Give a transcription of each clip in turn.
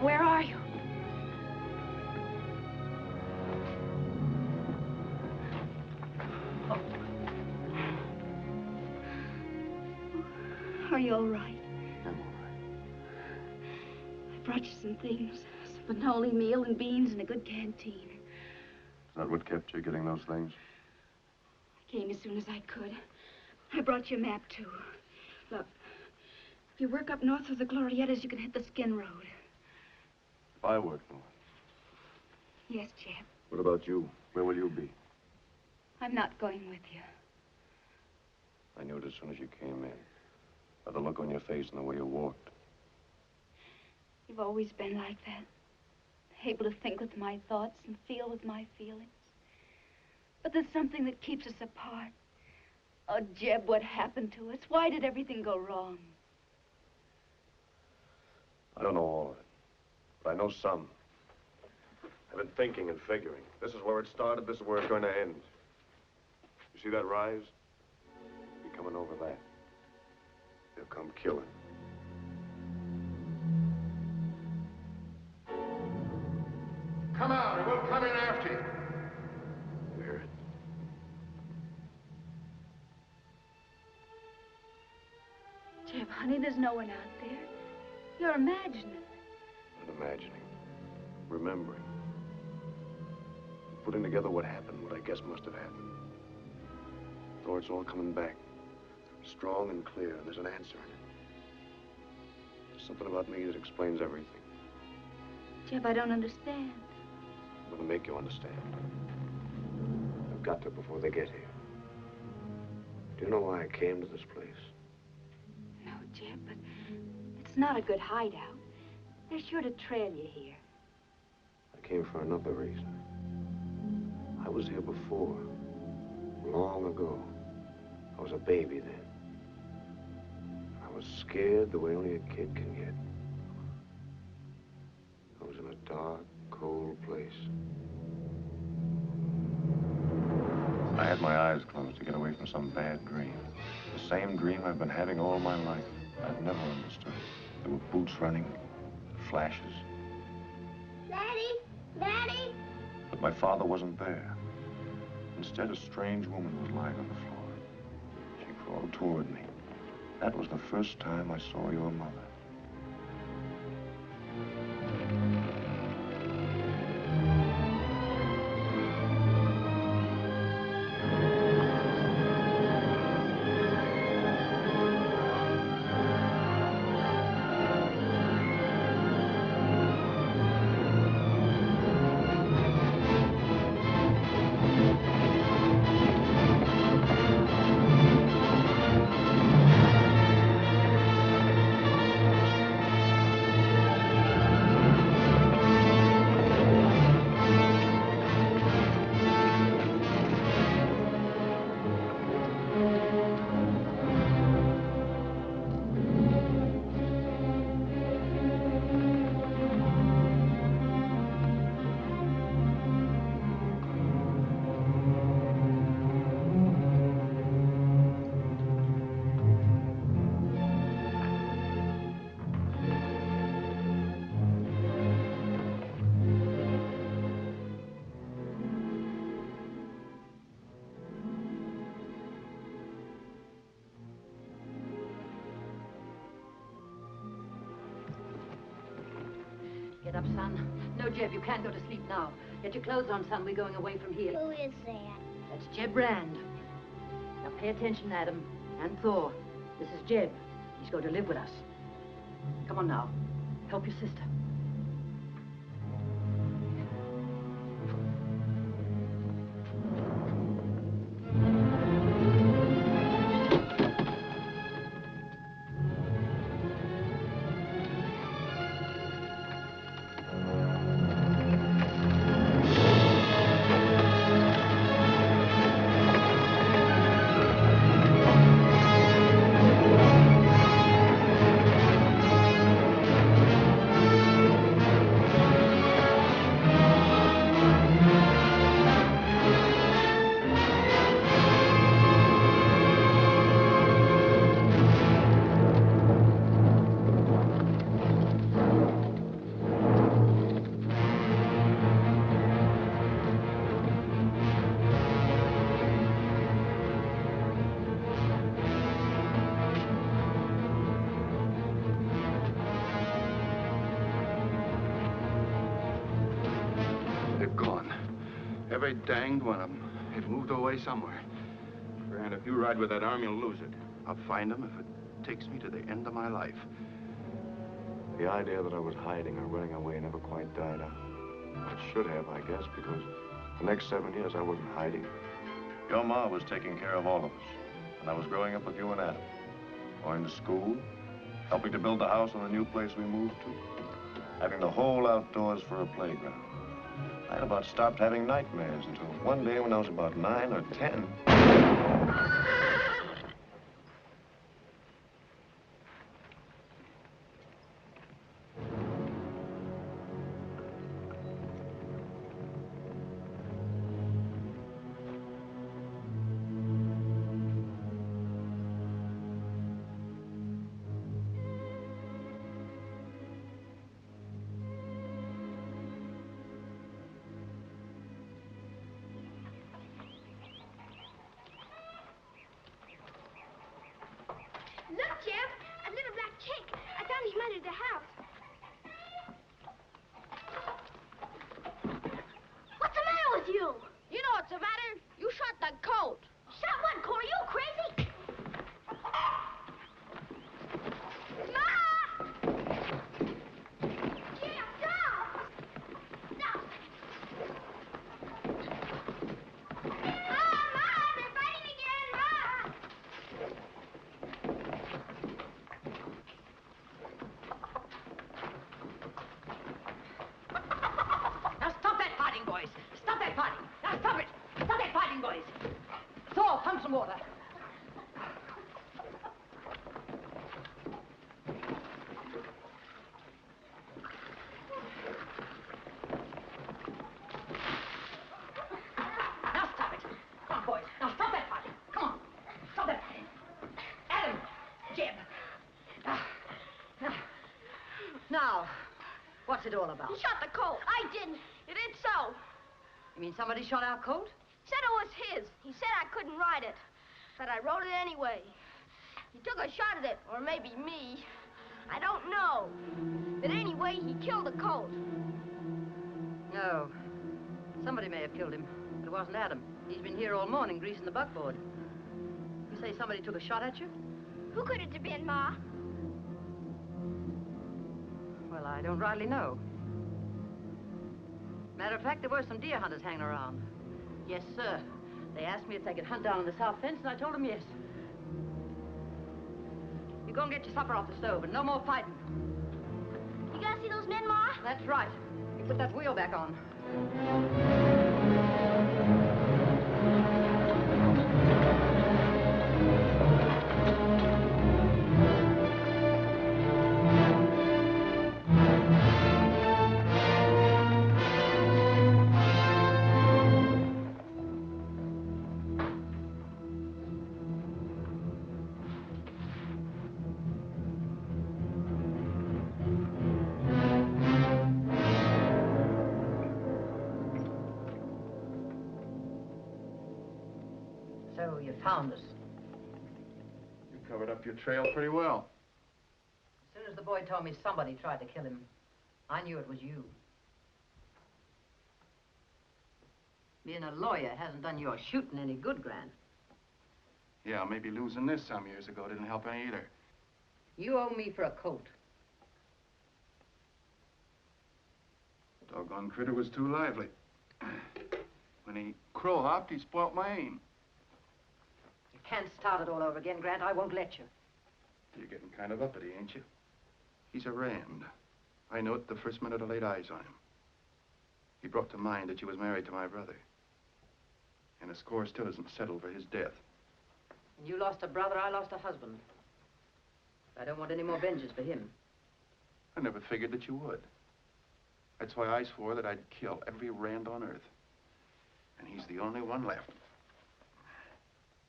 Where are you? Oh. Are you all right? I'm all right. I brought you some things. Some panoli meal and beans and a good canteen. Is that what kept you getting those things? I came as soon as I could. I brought you a map, too. Look, if you work up north of the Glorietas, you can hit the Skin Road. If I work north? Yes, Jeb. What about you? Where will you be? I'm not going with you. I knew it as soon as you came in. By the look on your face and the way you walked. You've always been like that. Able to think with my thoughts and feel with my feelings. But there's something that keeps us apart. Oh, Jeb, what happened to us? Why did everything go wrong? I don't know all of it, but I know some. I've been thinking and figuring. This is where it started, this is where it's going to end. You see that rise? Be coming over that. They'll come killing. Come out, and we'll come in after you. You hear it? Jeb, honey, there's no one out there. You're imagining. Not imagining. Remembering. Putting together what happened, what I guess must have happened. Thor, it's all coming back. Strong and clear, and there's an answer in it. There's something about me that explains everything. Jeb, I don't understand. I'm gonna make you understand. I've got to before they get here. Do you know why I came to this place? No, Jeb, but it's not a good hideout. They're sure to trail you here. I came for another reason. I was here before, long ago. I was a baby then. I was scared the way only a kid can get. I was in a dark, cold place. I had my eyes closed to get away from some bad dream. The same dream I've been having all my life. I've never understood. There were boots running, flashes. Daddy! Daddy! But my father wasn't there. Instead, a strange woman was lying on the floor. She crawled toward me. That was the first time I saw your mother. Get up, son. No, Jeb, you can't go to sleep now. Get your clothes on, son. We're going away from here. Who is that? That's Jeb Rand. Now pay attention, Adam and Thor. This is Jeb. He's going to live with us. Come on now. Help your sister. Every danged one of them. They've moved away somewhere. Grant, if you ride with that arm, you'll lose it. I'll find them if it takes me to the end of my life. The idea that I was hiding or running away never quite died out. It should have, I guess, because the next 7 years I wasn't hiding. Your ma was taking care of all of us. And I was growing up with you and Adam. Going to school, helping to build the house on the new place we moved to, having the whole outdoors for a playground. I had about stopped having nightmares until one day when I was about 9 or 10. Look, Jeb, a little black chick. I found his mother at the house. What's the matter with you? You know what's the matter? You shot that colt. Shot what, Corey? You crazy? Ma! Jeb, stop! Stop! Ma, they're fighting again, Ma! Now stop that fighting, boys. Stop that fighting. Now stop it. Stop that fighting, boys. Thor, pump some water. Now stop it. Come on, boys. Now stop that fighting. Come on. Stop that fighting. Adam, Jeb. Now, what's it all about? He shot the colt. I didn't. You did so. You mean somebody shot our colt? Said it was his. He said I couldn't ride it. But I rode it anyway. He took a shot at it, or maybe me. I don't know. But anyway, he killed the colt. No. Somebody may have killed him, but it wasn't Adam. He's been here all morning greasing the buckboard. You say somebody took a shot at you? Who could it have been, Ma? Well, I don't rightly know. Matter of fact, there were some deer hunters hanging around. Yes, sir. They asked me if they could hunt down on the south fence, and I told them yes. You go and get your supper off the stove, and no more fighting. You gotta see those men, Ma? That's right. You put that wheel back on. So you found us. You covered up your trail pretty well. As soon as the boy told me somebody tried to kill him, I knew it was you. Being a lawyer hasn't done your shooting any good, Grant. Yeah, maybe losing this some years ago didn't help any either. You owe me for a coat. The doggone critter was too lively. When he crow-hopped, he spoilt my aim. You can't start it all over again, Grant. I won't let you. You're getting kind of uppity, ain't you? He's a Rand. I know it the first minute I laid eyes on him. He brought to mind that you was married to my brother. And the score still isn't settled for his death. When you lost a brother, I lost a husband. I don't want any more vengeance for him. I never figured that you would. That's why I swore that I'd kill every Rand on Earth. And he's the only one left.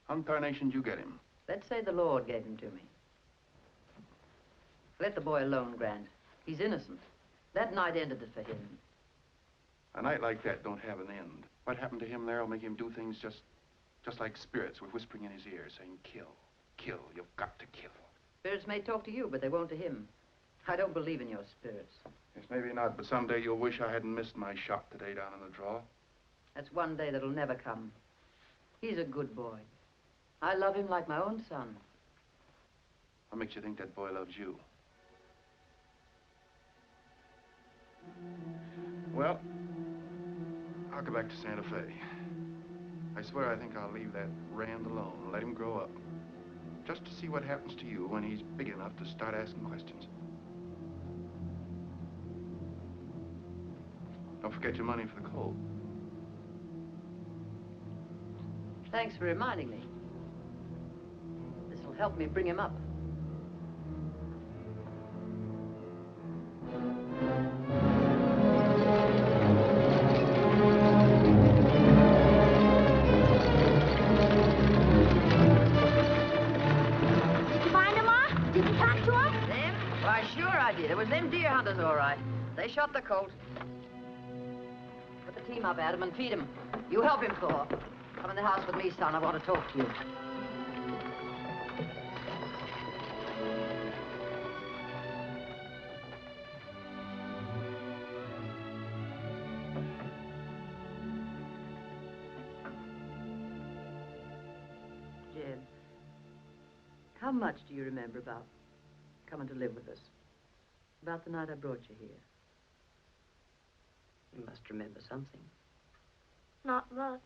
How in tarnation did you get him? Let's say the Lord gave him to me. Let the boy alone, Grant. He's innocent. That night ended it for him. A night like that don't have an end. What happened to him there will make him do things just like spirits were whispering in his ear, saying, kill, kill, you've got to kill. Spirits may talk to you, but they won't to him. I don't believe in your spirits. Yes, maybe not, but someday you'll wish I hadn't missed my shot today down in the draw. That's one day that'll never come. He's a good boy. I love him like my own son. What makes you think that boy loves you? Well, I'll go back to Santa Fe. I swear I think I'll leave that Rand alone, let him grow up. Just to see what happens to you when he's big enough to start asking questions. Don't forget your money for the colt. Thanks for reminding me. This'll help me bring him up. It was them deer hunters, all right. They shot the colt. Put the team up, Adam, and feed him. You help him, Thor. Come in the house with me, son. I want to talk to you. Jeb, how much do you remember about coming to live with us? About the night I brought you here. You must remember something. Not much.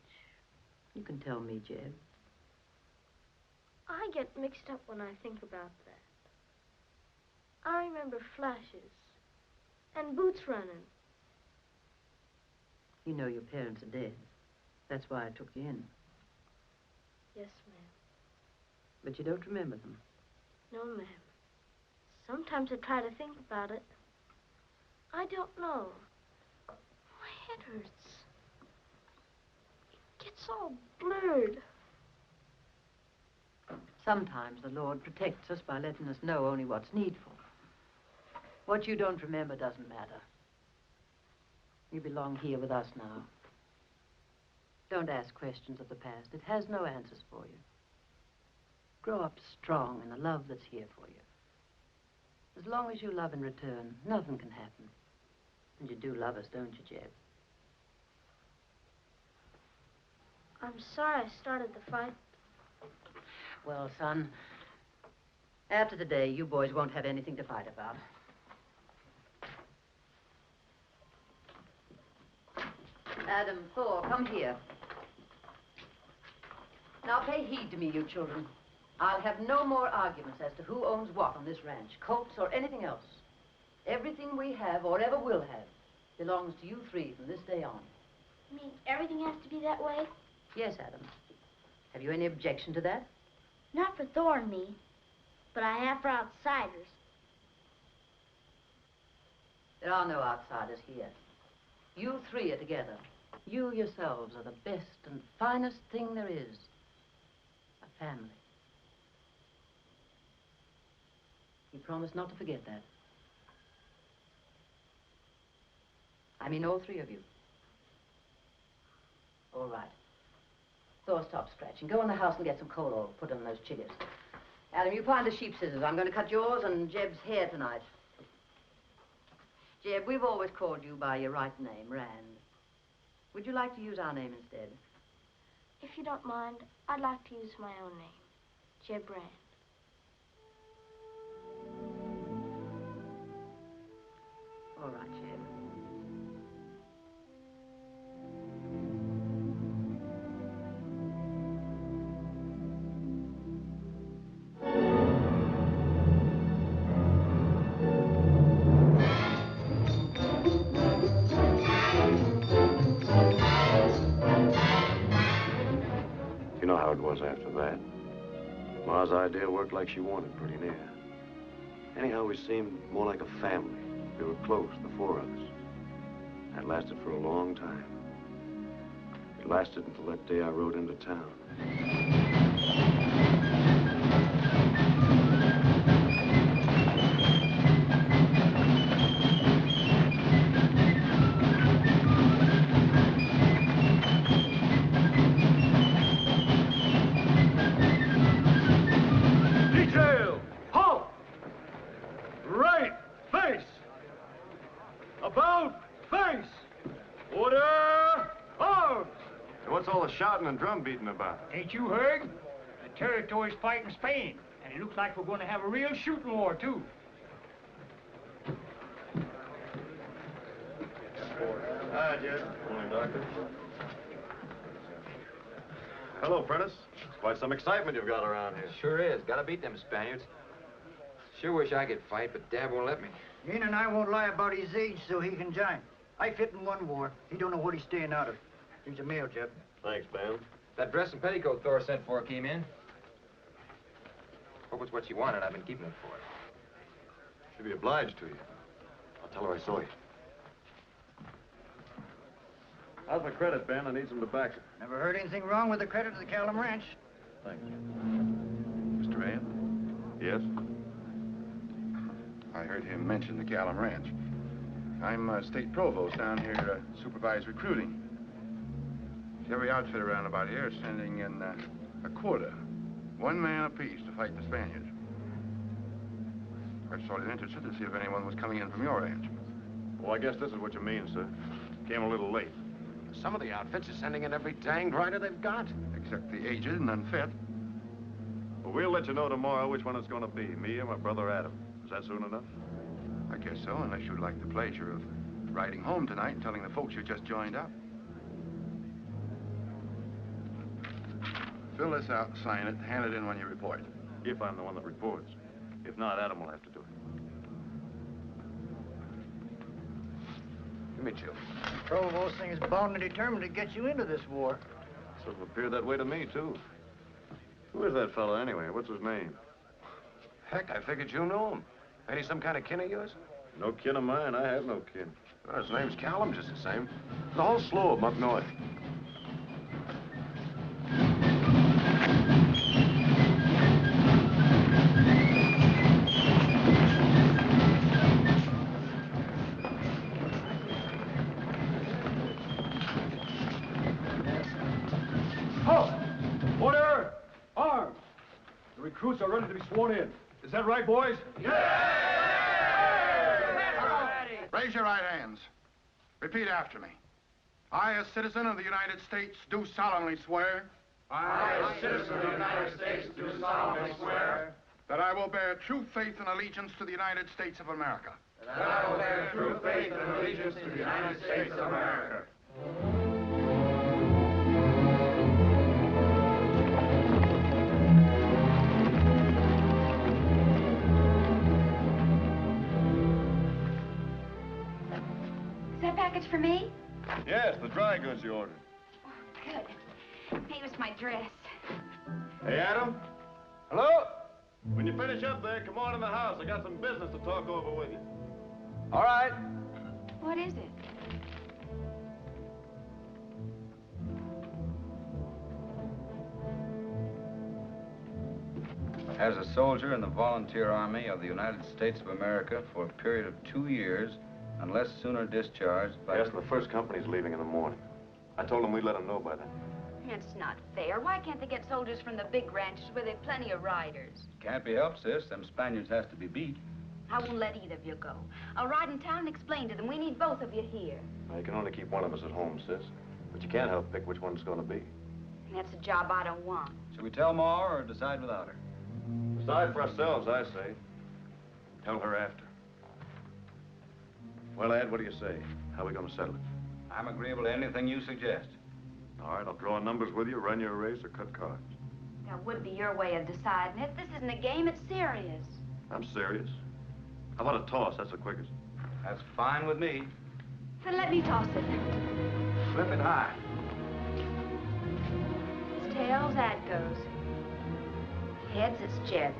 You can tell me, Jeb. I get mixed up when I think about that. I remember flashes and boots running. You know your parents are dead. That's why I took you in. Yes, ma'am. But you don't remember them. No, ma'am. Sometimes I try to think about it. I don't know. My head hurts. It gets all blurred. Sometimes the Lord protects us by letting us know only what's needful. What you don't remember doesn't matter. You belong here with us now. Don't ask questions of the past. It has no answers for you. Grow up strong in the love that's here for you. As long as you love in return, nothing can happen. And you do love us, don't you, Jeb? I'm sorry I started the fight. Well, son, after today, you boys won't have anything to fight about. Adam, Thor, come here. Now pay heed to me, you children. I'll have no more arguments as to who owns what on this ranch, colts or anything else. Everything we have or ever will have belongs to you three from this day on. You mean everything has to be that way? Yes, Adam. Have you any objection to that? Not for Thor and me, but I have for outsiders. There are no outsiders here. You three are together. You yourselves are the best and finest thing there is. A family. You promise not to forget that. I mean all three of you. All right. Thor, stop scratching. Go in the house and get some coal oil. Put on those chiggers. Adam, you find the sheep scissors. I'm going to cut yours and Jeb's hair tonight. Jeb, we've always called you by your right name, Rand. Would you like to use our name instead? If you don't mind, I'd like to use my own name, Jeb Rand. All right, Jeb. You know how it was after that. Ma's idea worked like she wanted, pretty near. Anyhow, we seemed more like a family. We were close, the four of us. That lasted for a long time. It lasted until that day I rode into town. Detail! Halt! Right face! About face! Order! Arms! shouting and drum beating about? Ain't you heard? The territory's fighting Spain, and it looks like we're going to have a real shooting war, too. Hi, Jed. Morning, Doctor. Hello, Prentice. Quite some excitement you've got around here. Sure is. Gotta beat them Spaniards. Sure wish I could fight, but Dad won't let me. Ian and I won't lie about his age so he can join. I fit in one war. He don't know what he's staying out of. Here's a meal, Jeb. Thanks, Ben. That dress and petticoat Thor sent for came in. Hope it's what you wanted. I've been keeping it for her. She'll be obliged to you. I'll tell her I saw you. How's my credit, Ben? I need some tobacco. Never heard anything wrong with the credit of the Callum Ranch. Thanks. Mr. Ann, Yes? I heard him mention the Callum Ranch. I'm state provost down here, supervise recruiting. Every outfit around about here is sending in a quota. 1 man apiece to fight the Spaniards. I was sort of interested to see if anyone was coming in from your ranch. Well, I guess this is what you mean, sir. Came a little late. Some of the outfits are sending in every danged rider they've got. Except the aged and unfit. Well, we'll let you know tomorrow which one it's going to be, me or my brother Adam. Is that soon enough? I guess so, unless you'd like the pleasure of riding home tonight and telling the folks you just joined up. Fill this out, sign it, hand it in when you report. If I'm the one that reports. If not, Adam will have to do it. Give me two. The provost thing is bound and determined to get you into this war. So it appeared that way to me, too. Who is that fellow, anyway? What's his name? Heck, I figured you knew him. Ain't he some kind of kin of yours? No kin of mine. I have no kin. Well, his name's Callum, just the same. The whole slew of them up north. Halt! Order! Arms! The recruits are ready to be sworn in. Is that right, boys? Raise your right hands. Repeat after me. I, a citizen of the United States, do solemnly swear. I, a citizen of the United States, do solemnly swear that I will bear true faith and allegiance to the United States of America. that I will bear true faith and allegiance to the United States of America. Is that package for me? Yes, the dry goods you ordered. Oh, good. Maybe it's my dress. Hey, Adam. Hello? When you finish up there, come on in the house. I got some business to talk over with you. All right. What is it? As a soldier in the Volunteer Army of the United States of America for a period of 2 years, unless sooner discharged by... Yes, the first company's leaving in the morning. I told them we'd let them know by then. It's not fair. Why can't they get soldiers from the big ranches where there are plenty of riders? Can't be helped, sis. Them Spaniards has to be beat. I won't let either of you go. I'll ride in town and explain to them. We need both of you here. Now, you can only keep one of us at home, sis. But you can't help pick which one it's going to be. And that's a job I don't want. Should we tell Ma or decide without her? Decide for ourselves, I say. Tell her after. Well, Ed, what do you say? How are we going to settle it? I'm agreeable to anything you suggest. All right, I'll draw numbers with you, run you a race, or cut cards. That would be your way of deciding it. This isn't a game, it's serious. I'm serious. How about a toss? That's the quickest. That's fine with me. Then let me toss it. Flip it high. It's tails, that goes. Heads, it's Jeb.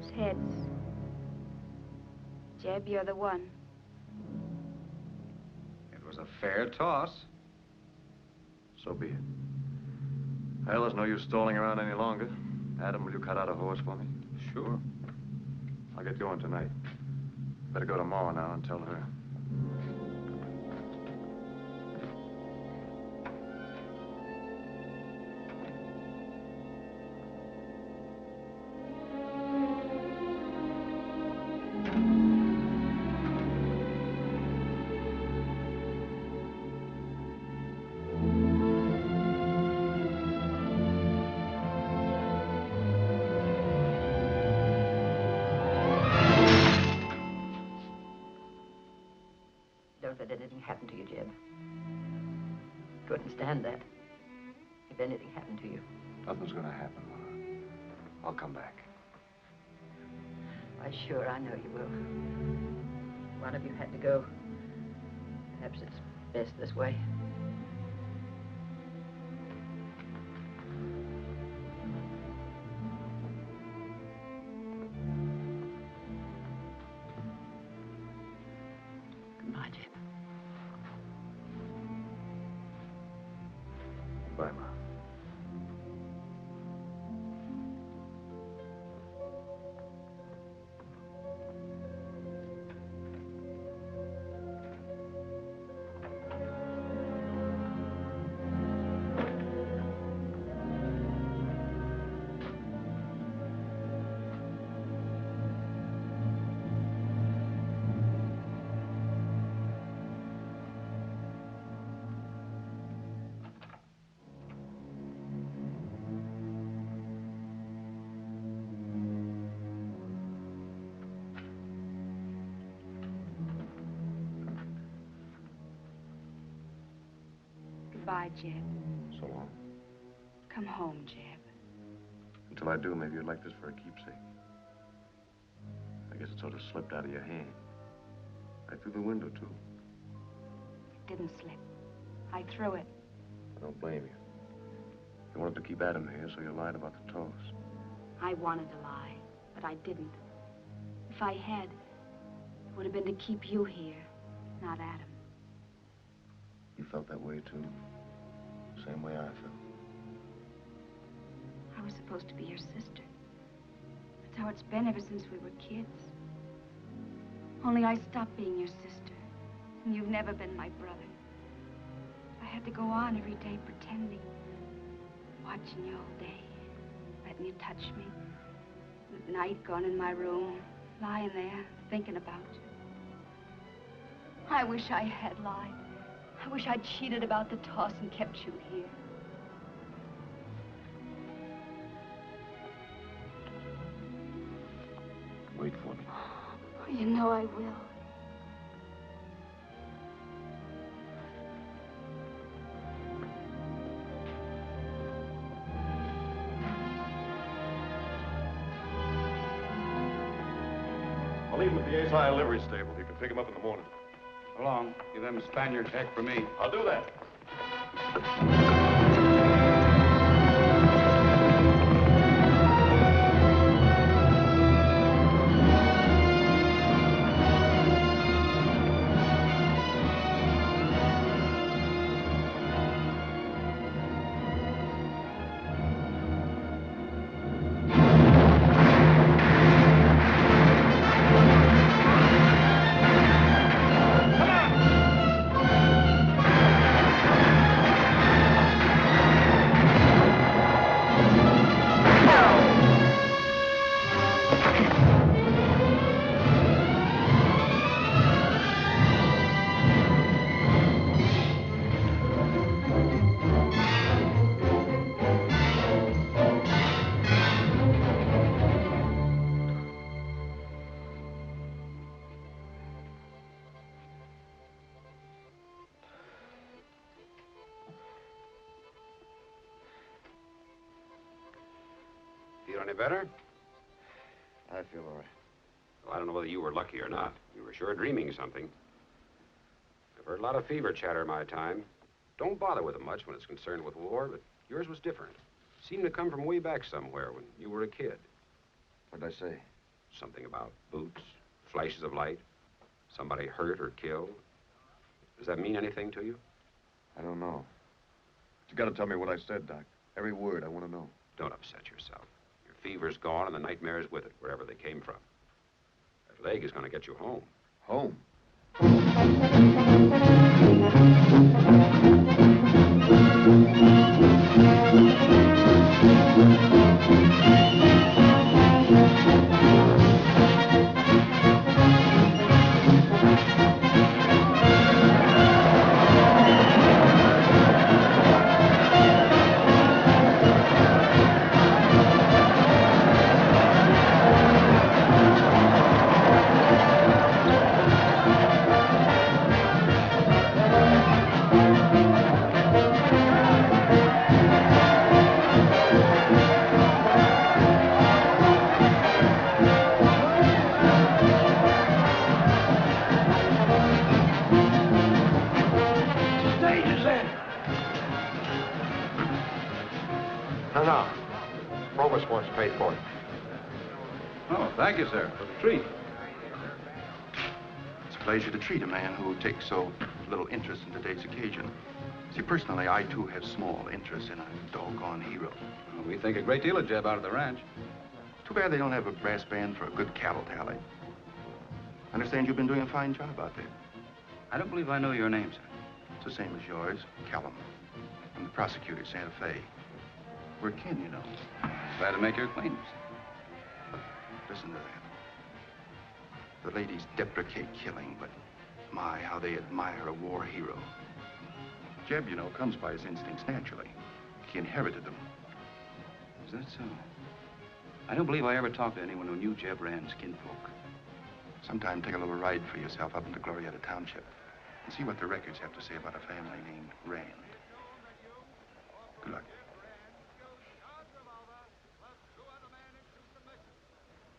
It's heads. Jeb, you're the one. It was a fair toss. So be it. Well, there's no use stalling around any longer. Adam, will you cut out a horse for me? Sure. I'll get going tonight. Better go to Ma now and tell her. Don't let anything happen to you, Jeb. Couldn't stand that. If anything happened to you. Nothing's gonna happen, Ma. I'll come back. Why, sure, I know you will. One of you had to go. Perhaps it's best this way. Goodbye, Jeb. Bye, Ma. Goodbye, Jeb. So long. Come home, Jeb. Until I do, maybe you'd like this for a keepsake. I guess it sort of slipped out of your hand. Right through the window, too. It didn't slip. I threw it. I don't blame you. You wanted to keep Adam here, so you lied about the toss. I wanted to lie, but I didn't. If I had, it would have been to keep you here, not Adam. You felt that way, too? Same way I felt. I was supposed to be your sister. That's how it's been ever since we were kids. Only I stopped being your sister, and you've never been my brother. I had to go on every day pretending, watching you all day, letting you touch me. At night, gone in my room, lying there, thinking about you. I wish I had lied. I wish I'd cheated about the toss and kept you here. Wait for me. Oh, you know I will. I'll leave him at the Ace High livery stable. You can pick him up in the morning. So long. Give them Spaniards heck for me. I'll do that. Feel any better? I feel all right. Well, I don't know whether you were lucky or not. You were sure dreaming something. I've heard a lot of fever chatter in my time. Don't bother with it much when it's concerned with war, but yours was different. Seemed to come from way back somewhere when you were a kid. What did I say? Something about boots, flashes of light, somebody hurt or killed. Does that mean anything to you? I don't know. But you gotta tell me what I said, Doc. Every word, I want to know. Don't upset yourself. Your fever's gone and the nightmares with it, wherever they came from. That leg is going to get you home. Home? now. Provost wants paid for it. Oh, thank you, sir, for the treat. It's a pleasure to treat a man who takes so little interest in today's occasion. See, personally, I too have small interest in a doggone hero. Well, we think a great deal of Jeb out at the ranch. Too bad they don't have a brass band for a good cattle tally. I understand you've been doing a fine job out there. I don't believe I know your name, sir. It's the same as yours, Callum. I'm the prosecutor, Santa Fe. We're kin, you know. Glad to make your acquaintance. Listen to that. The ladies deprecate killing, but my, how they admire a war hero. Jeb, you know, comes by his instincts naturally. He inherited them. Is that so? I don't believe I ever talked to anyone who knew Jeb Rand's kinfolk. Sometime take a little ride for yourself up into Glorietta Township and see what the records have to say about a family named Rand. Good luck.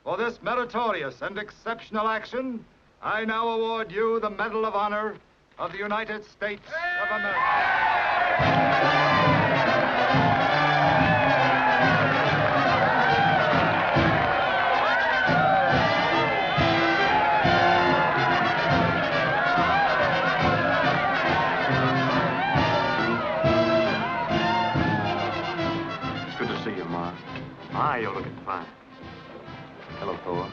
For this meritorious and exceptional action, I now award you the Medal of Honor of the United States of America. My, you're looking fine. Hello, Thor.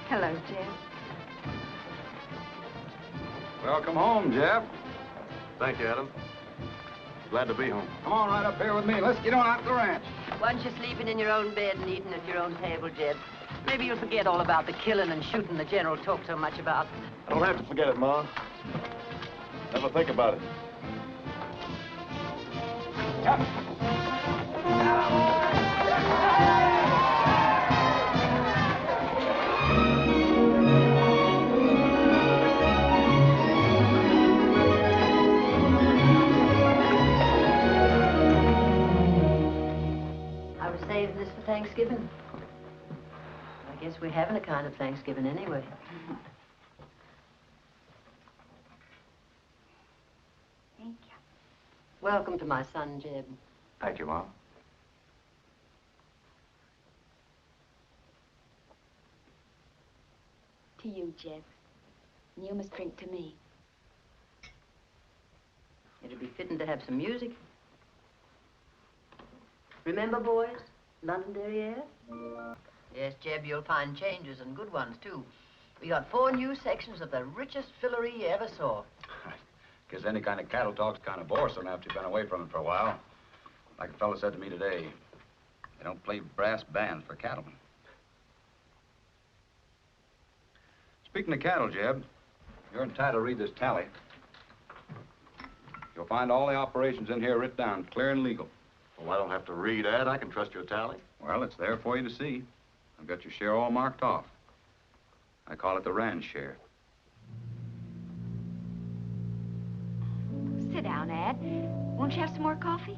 Hello, Jeb. Welcome home, Jeb. Thank you, Adam. Glad to be home. Come on right up here with me. Let's get on out to the ranch. Once you're sleeping in your own bed and eating at your own table, Jeb, maybe you'll forget all about the killing and shooting the General talked so much about. I don't have to forget it, Ma. Never think about it. Saving this for Thanksgiving. I guess we're having a kind of Thanksgiving anyway. Thank you. Welcome to my son, Jeb. Thank you, Ma. To you, Jeb. And you must drink to me. It'd be fitting to have some music. Remember, boys? Londonderry air? Yes, Jeb, you'll find changes and good ones, too. We got 4 new sections of the richest fillery you ever saw. Guess any kind of cattle talk's kind of boresome after you've been away from it for a while. Like a fellow said to me today, they don't play brass bands for cattlemen. Speaking of cattle, Jeb, you're entitled to read this tally. You'll find all the operations in here written down, clear and legal. Well, I don't have to read, Ed. I can trust your tally. Well, it's there for you to see. I've got your share all marked off. I call it the Rand share. Sit down, Ad. Won't you have some more coffee?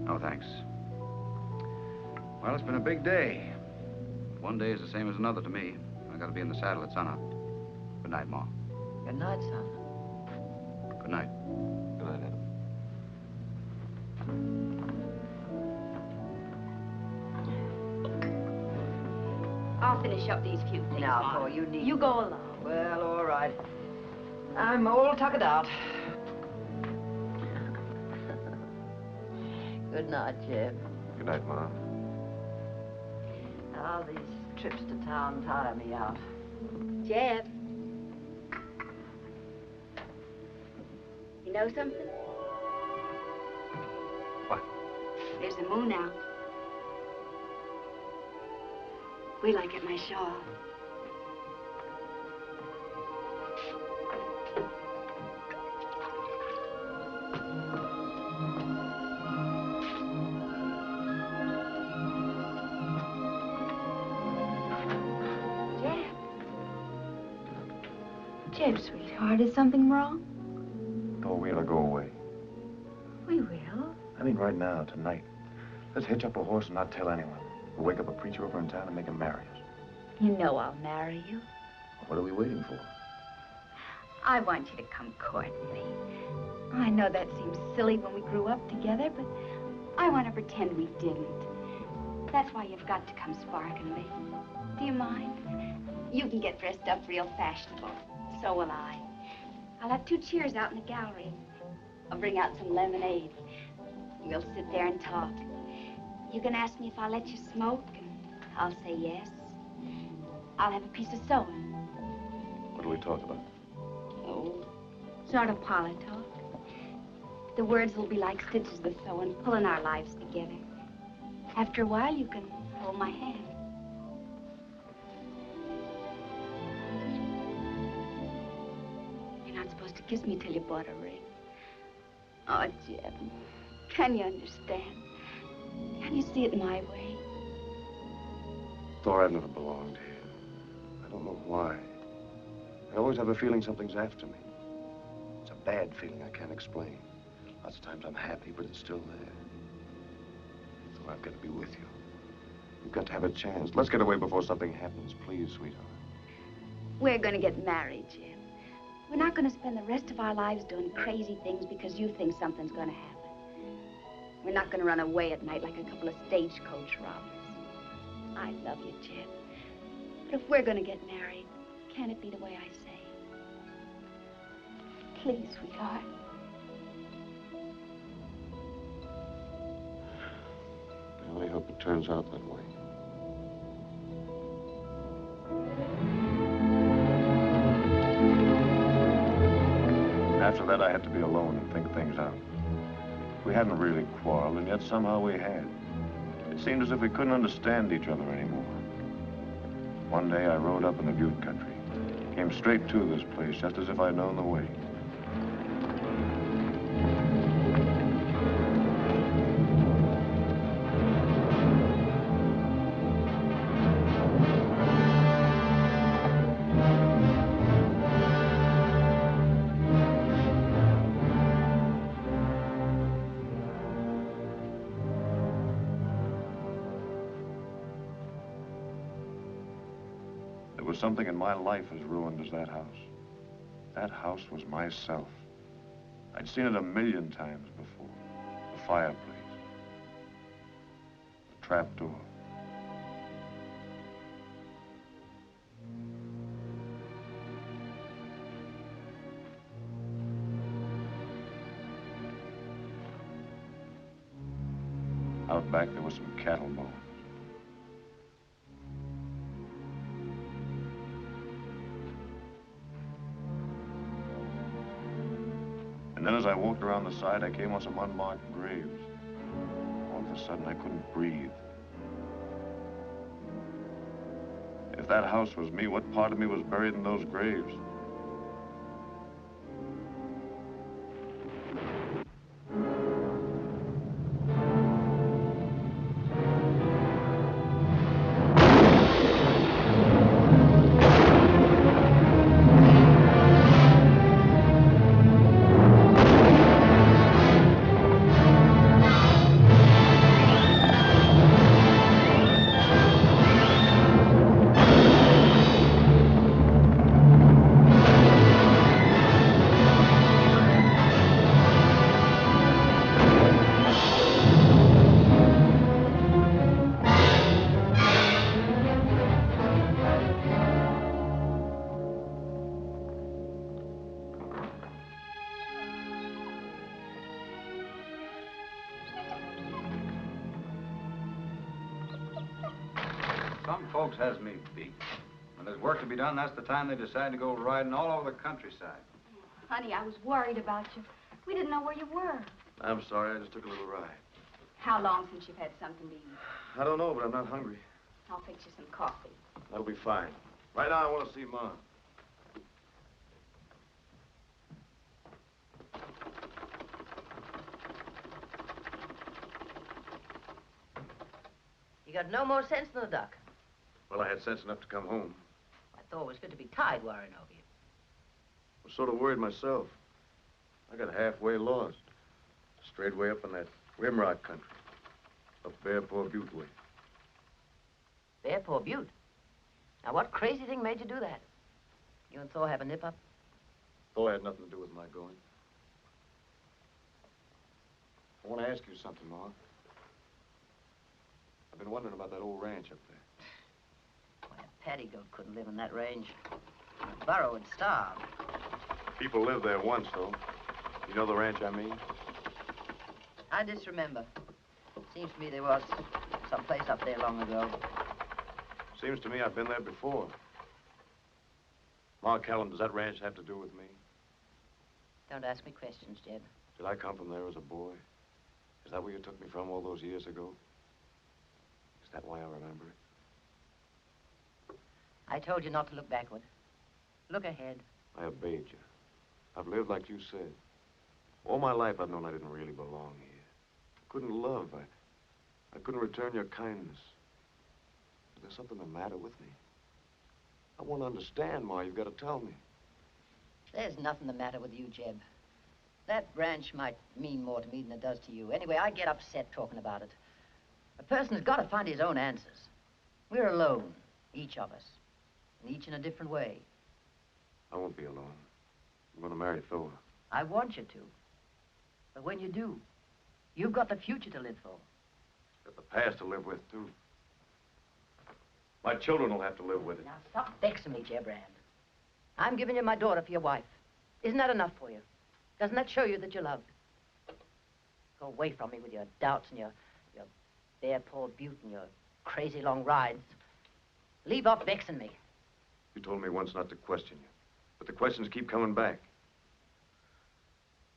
No, thanks. Well, it's been a big day. One day is the same as another to me. I gotta be in the saddle at sunup. Good night, Ma. Good night, son. Good night. Good night, Adam. I'll finish up these few things. Now, Mom. Paul, you need... You go alone. Well, all right. I'm all tuckered out. Good night, Jeb. Good night, Ma. Oh, these trips to town tire me out. Jeb. You know something? What? There's a moon out. Wait till I get my shawl. Jeb, sweetheart, is something wrong? No, we'll go away. We will. I mean right now, tonight. Let's hitch up a horse and not tell anyone. We'll wake up a preacher over in town and make him marry us. You know I'll marry you. What are we waiting for? I want you to come court me. I know that seems silly when we grew up together, but I want to pretend we didn't. That's why you've got to come sparking me. Do you mind? You can get dressed up real fashionable. So will I. I'll have 2 chairs out in the gallery. I'll bring out some lemonade. We'll sit there and talk. You can ask me if I'll let you smoke, and I'll say yes. I'll have a piece of sewing. What do we talk about? Oh, sort of parlor talk. The words will be like stitches of sewing, pulling our lives together. After a while, you can hold my hand. You're not supposed to kiss me till you bought a ring. Oh, Jeb, can you understand? Can you see it my way? Thor, I've never belonged here. I don't know why. I always have a feeling something's after me. It's a bad feeling I can't explain. Lots of times I'm happy, but it's still there. So I've got to be with you. We've got to have a chance. Let's get away before something happens, please, sweetheart. We're going to get married, Jeb. We're not going to spend the rest of our lives doing crazy things because you think something's going to happen. We're not going to run away at night like a couple of stagecoach robbers. I love you, Jeb. But if we're going to get married, can it be the way I say? Please, sweetheart. I only hope it turns out that way. After that, I had to be alone and think things out. We hadn't really quarreled, and yet somehow we had. It seemed as if we couldn't understand each other anymore. One day, I rode up in the Butte country. Came straight to this place, just as if I'd known the way. There was something in my life as ruined as that house. That house was myself. I'd seen it 1,000,000 times before. The fireplace. The trap door. Out back there was some cattle bones. And then as I walked around the side, I came on some unmarked graves. All of a sudden, I couldn't breathe. If that house was me, what part of me was buried in those graves? Some folks has me beat. When there's work to be done, that's the time they decide to go riding all over the countryside. Honey, I was worried about you. We didn't know where you were. I'm sorry, I just took a little ride. How long since you've had something to eat? I don't know, but I'm not hungry. I'll fix you some coffee. That'll be fine. Right now, I want to see Mom. You got no more sense than a duck. Well, I had sense enough to come home. I thought it was fit to be tied worrying over you. I was sort of worried myself. I got halfway lost. Straight way up in that rimrock country. Up Bearpaw Butte way. Bearpaw Butte? Now, what crazy thing made you do that? You and Thor have a nip-up? Thor had nothing to do with my going. I want to ask you something, Ma. I've been wondering about that old ranch up there. Why, a paddy goat couldn't live in that range. The burrow would starve. People lived there once, though. You know the ranch I mean? I disremember. Seems to me there was some place up there long ago. Seems to me I've been there before. Ma Callum, does that ranch have to do with me? Don't ask me questions, Jeb. Did I come from there as a boy? Is that where you took me from all those years ago? Is that why I remember it? I told you not to look backward. Look ahead. I obeyed you. I've lived like you said. All my life I've known I didn't really belong here. I couldn't love. I couldn't return your kindness. Is there something the matter with me? I want to understand, Ma. You've got to tell me. There's nothing the matter with you, Jeb. That ranch might mean more to me than it does to you. Anyway, I get upset talking about it. A person's got to find his own answers. We're alone, each of us, and each in a different way. I won't be alone. I'm going to marry Thor. I want you to. But when you do, you've got the future to live for. Got the past to live with, too. My children will have to live with it. Now, stop vexing me, Jeb Rand. I'm giving you my daughter for your wife. Isn't that enough for you? Doesn't that show you that you're loved? Go away from me with your doubts and your bare Paul Butte and your crazy long rides. Leave off vexing me. You told me once not to question you, but the questions keep coming back.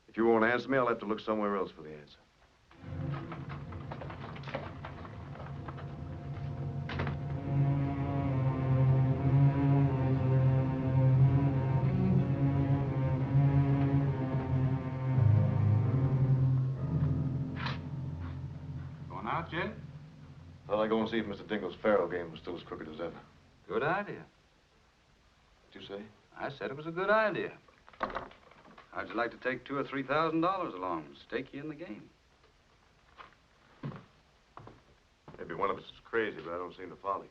If you won't answer me, I'll have to look somewhere else for the answer. Going out, Jeb? Thought I'd go and see if Mr. Dingle's faro game was still as crooked as ever. Good idea. What'd you say? I said it was a good idea. How'd you like to take $2,000 or $3,000 along and stake you in the game? Maybe one of us is crazy, but I don't seem to follow you.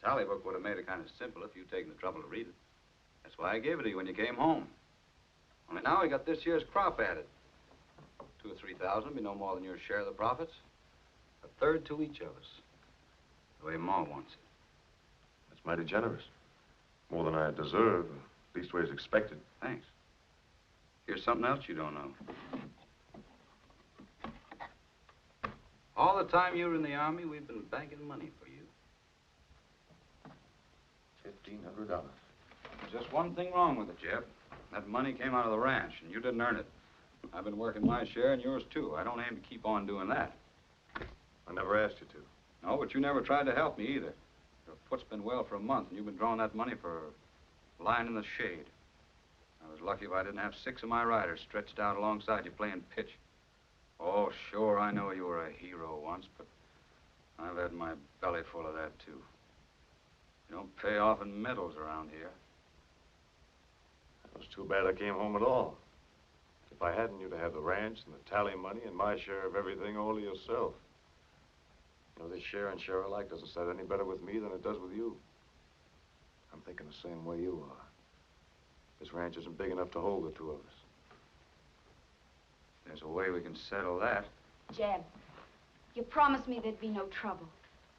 The tally book would have made it kind of simple if you'd taken the trouble to read it. That's why I gave it to you when you came home. Only now we got this year's crop added. 2,000 or 3,000 would be no more than your share of the profits. A third to each of us. The way Ma wants it. That's mighty generous. More than I deserve, leastways expected. Thanks. Here's something else you don't know. All the time you were in the Army, we've been banking money for you. $1,500. Just one thing wrong with it, Jeb. That money came out of the ranch, and you didn't earn it. I've been working my share, and yours, too. I don't aim to keep on doing that. I never asked you to. No, but you never tried to help me, either. Your foot's been well for a month, and you've been drawing that money for lying in the shade. I was lucky if I didn't have 6 of my riders stretched out alongside you playing pitch. Oh, sure, I know you were a hero once, but I've had my belly full of that, too. You don't pay off in medals around here. It was too bad I came home at all. If I hadn't, you'd have the ranch and the tally money and my share of everything all to yourself. You know, this share and share alike doesn't set any better with me than it does with you. I'm thinking the same way you are. This ranch isn't big enough to hold the two of us. There's a way we can settle that. Jeb, you promised me there'd be no trouble.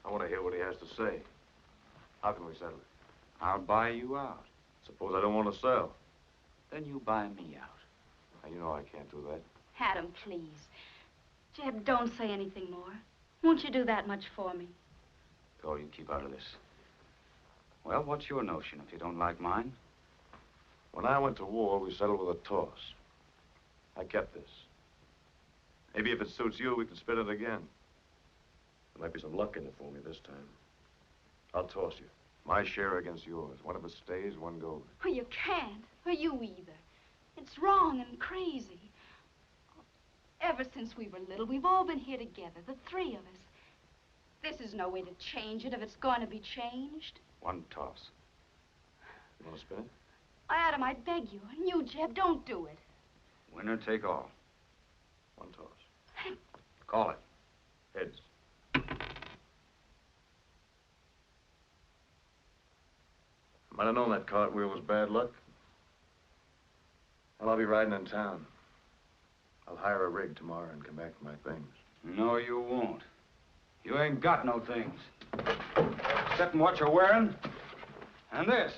I want to hear what he has to say. How can we settle it? I'll buy you out. Suppose I don't want to sell. Then you buy me out. Now, you know I can't do that. Adam, please. Jeb, don't say anything more. Won't you do that much for me? Thor, you keep out of this. Well, what's your notion if you don't like mine? When I went to war, we settled with a toss. I kept this. Maybe if it suits you, we can split it again. There might be some luck in it for me this time. I'll toss you. My share against yours. One of us stays, one goes. Oh, you can't. Or you either. It's wrong and crazy. Ever since we were little, we've all been here together, the 3 of us. This is no way to change it if it's going to be changed. One toss. You want to spin it? Adam, I beg you. And you, Jeb, don't do it. Winner take all. One toss. Call it. Heads. I might have known that cartwheel was bad luck. Well, I'll be riding in town. I'll hire a rig tomorrow and come back for my things. No, you won't. You ain't got no things. Except in what you're wearing. And this.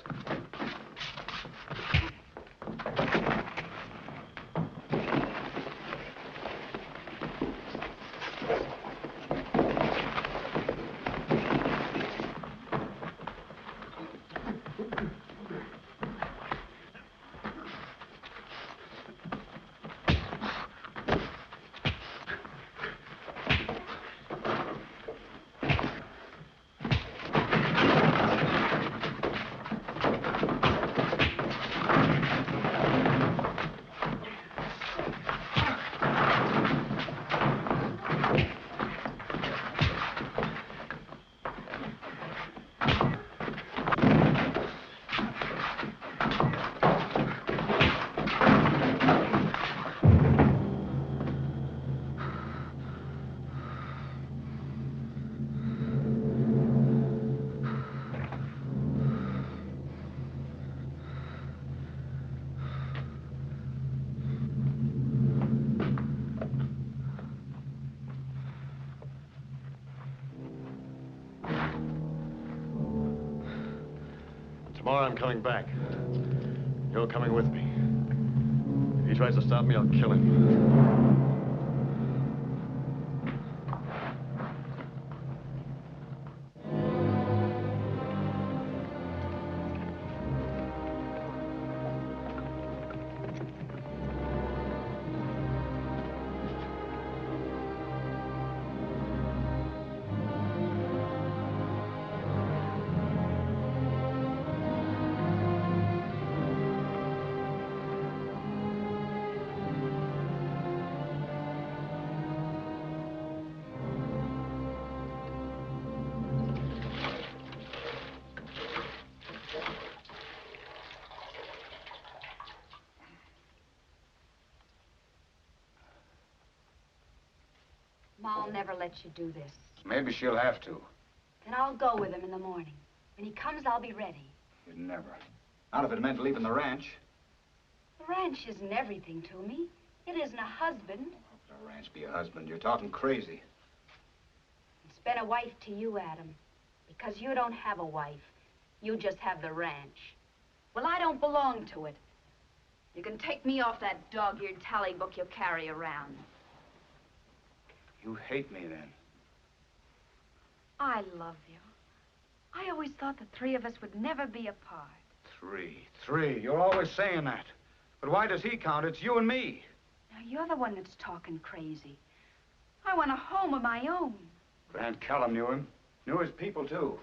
Tomorrow I'm coming back. You're coming with me. If he tries to stop me, I'll kill him. Ma'll never let you do this. Maybe she'll have to. Then I'll go with him in the morning. When he comes, I'll be ready. You'd never. Not if it meant leaving the ranch. The ranch isn't everything to me. It isn't a husband. How could a ranch be a husband? You're talking crazy. It's been a wife to you, Adam. Because you don't have a wife. You just have the ranch. Well, I don't belong to it. You can take me off that dog-eared tally book you carry around. You hate me, then? I love you. I always thought the three of us would never be apart. Three. You're always saying that. But why does he count? It's you and me. Now, you're the one that's talking crazy. I want a home of my own. Grant Callum knew him. Knew his people, too.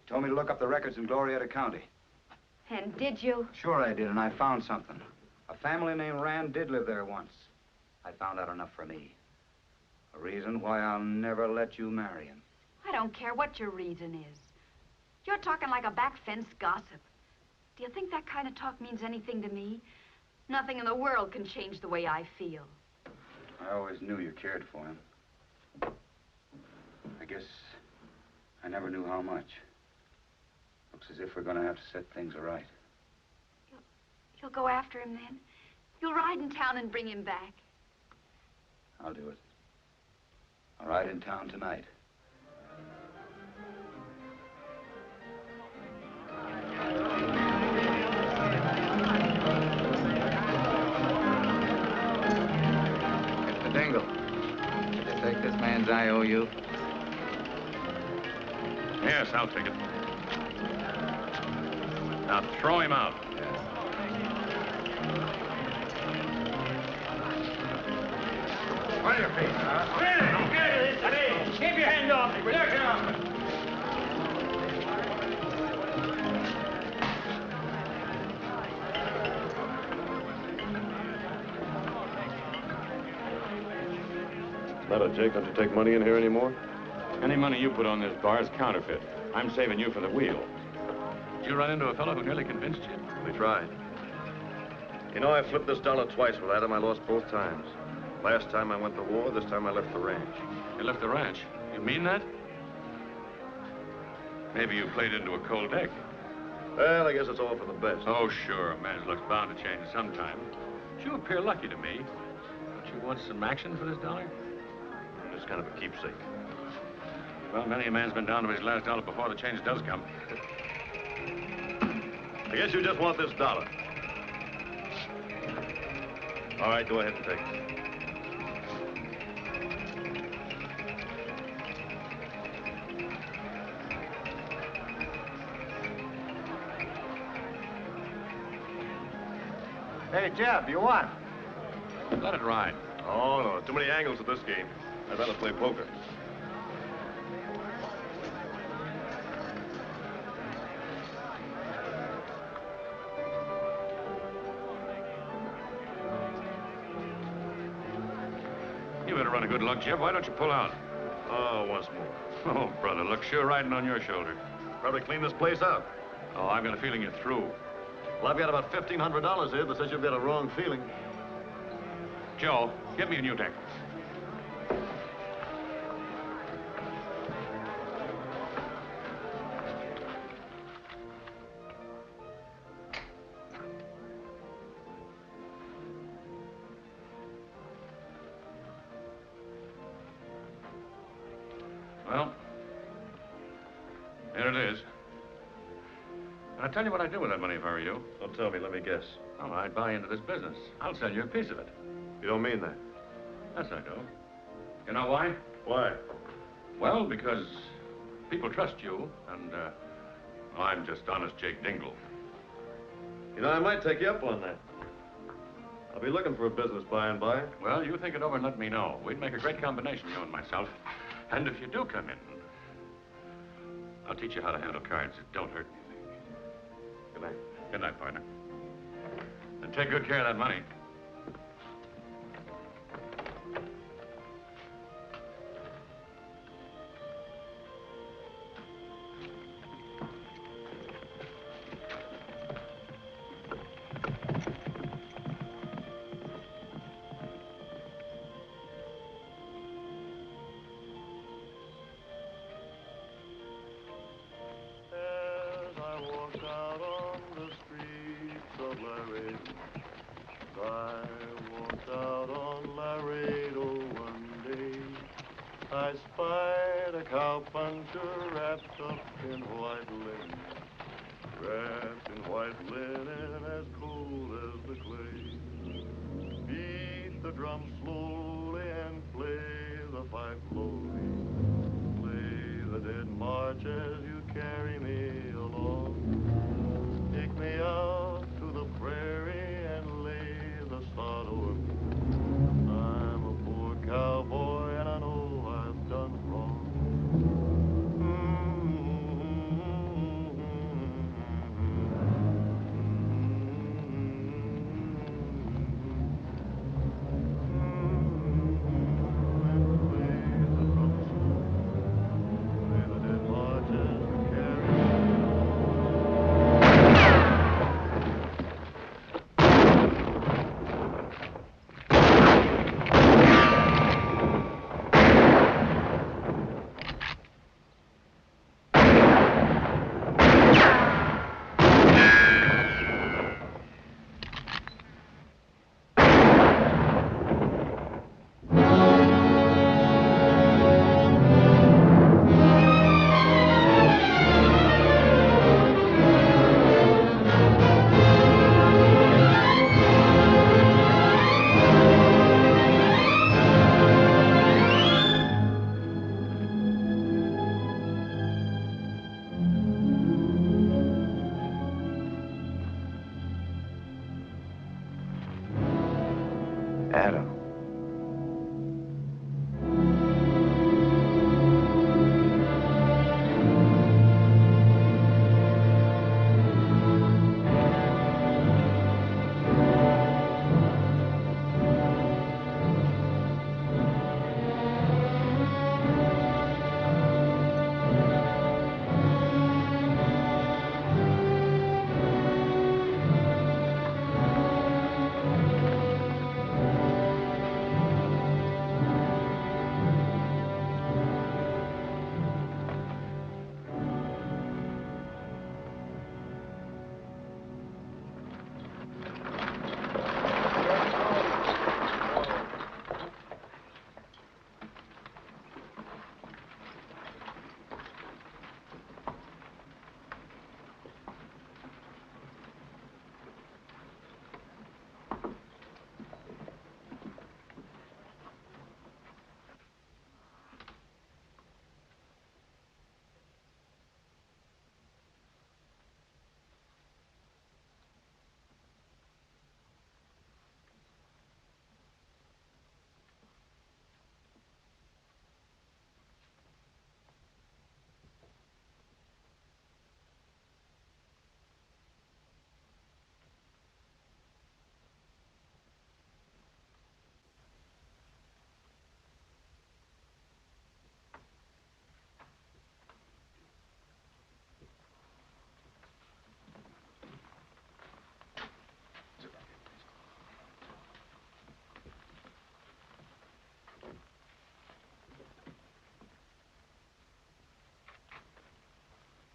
Told me to look up the records in Glorieta County. And did you? Sure I did, and I found something. A family named Rand did live there once. I found out enough for me. A reason why I'll never let you marry him. I don't care what your reason is. You're talking like a back fence gossip. Do you think that kind of talk means anything to me? Nothing in the world can change the way I feel. I always knew you cared for him. I guess I never knew how much. Looks as if we're going to have to set things right. You'll go after him then? You'll ride in town and bring him back? I'll do it. I'll ride in town tonight. Mr. Dingle, did you take this man's IOU? Yes, I'll take it. Now throw him out. What are your feet? Don't get it. It's keep your hand off me. Look out. Matter, Jake, don't you take money in here anymore? Any money you put on this bar is counterfeit. I'm saving you for the wheel. Did you run into a fellow who nearly convinced you? We tried. You know, I flipped this dollar twice with Adam. I lost both times. Last time I went to war, this time I left the ranch. You left the ranch? You mean that? Maybe you played into a cold egg. Well, I guess it's all for the best. Oh, sure. A man's luck's bound to change sometime. But you appear lucky to me. Don't you want some action for this dollar? It's kind of a keepsake. Well, many a man's been down to his last dollar before the change does come. I guess you just want this dollar. All right, go ahead and take it. Hey, Jeb, you won. Let it ride. Oh, no, too many angles at this game. I'd rather play poker. You better run a good luck, Jeb. Why don't you pull out? Oh, once more. Oh, brother, luck's sure riding on your shoulder. Probably clean this place up. Oh, I've got a feeling you're through. Well, I've got about $1,500 here that says you've got a wrong feeling. Joe, get me a new deck. Well, here it is. I'll tell you what I'd do with that money if I were you. Don't tell me, let me guess. Oh, I'd buy into this business. I'll sell you a piece of it. You don't mean that? Yes, I do. You know why? Why? Well, because people trust you, and I'm just honest Jake Dingle. You know, I might take you up on that. I'll be looking for a business by and by. Well, you think it over and let me know. We'd make a great combination, you and myself. And if you do come in, I'll teach you how to handle cards that don't hurt anything. Good night. Good night, partner. And take good care of that money.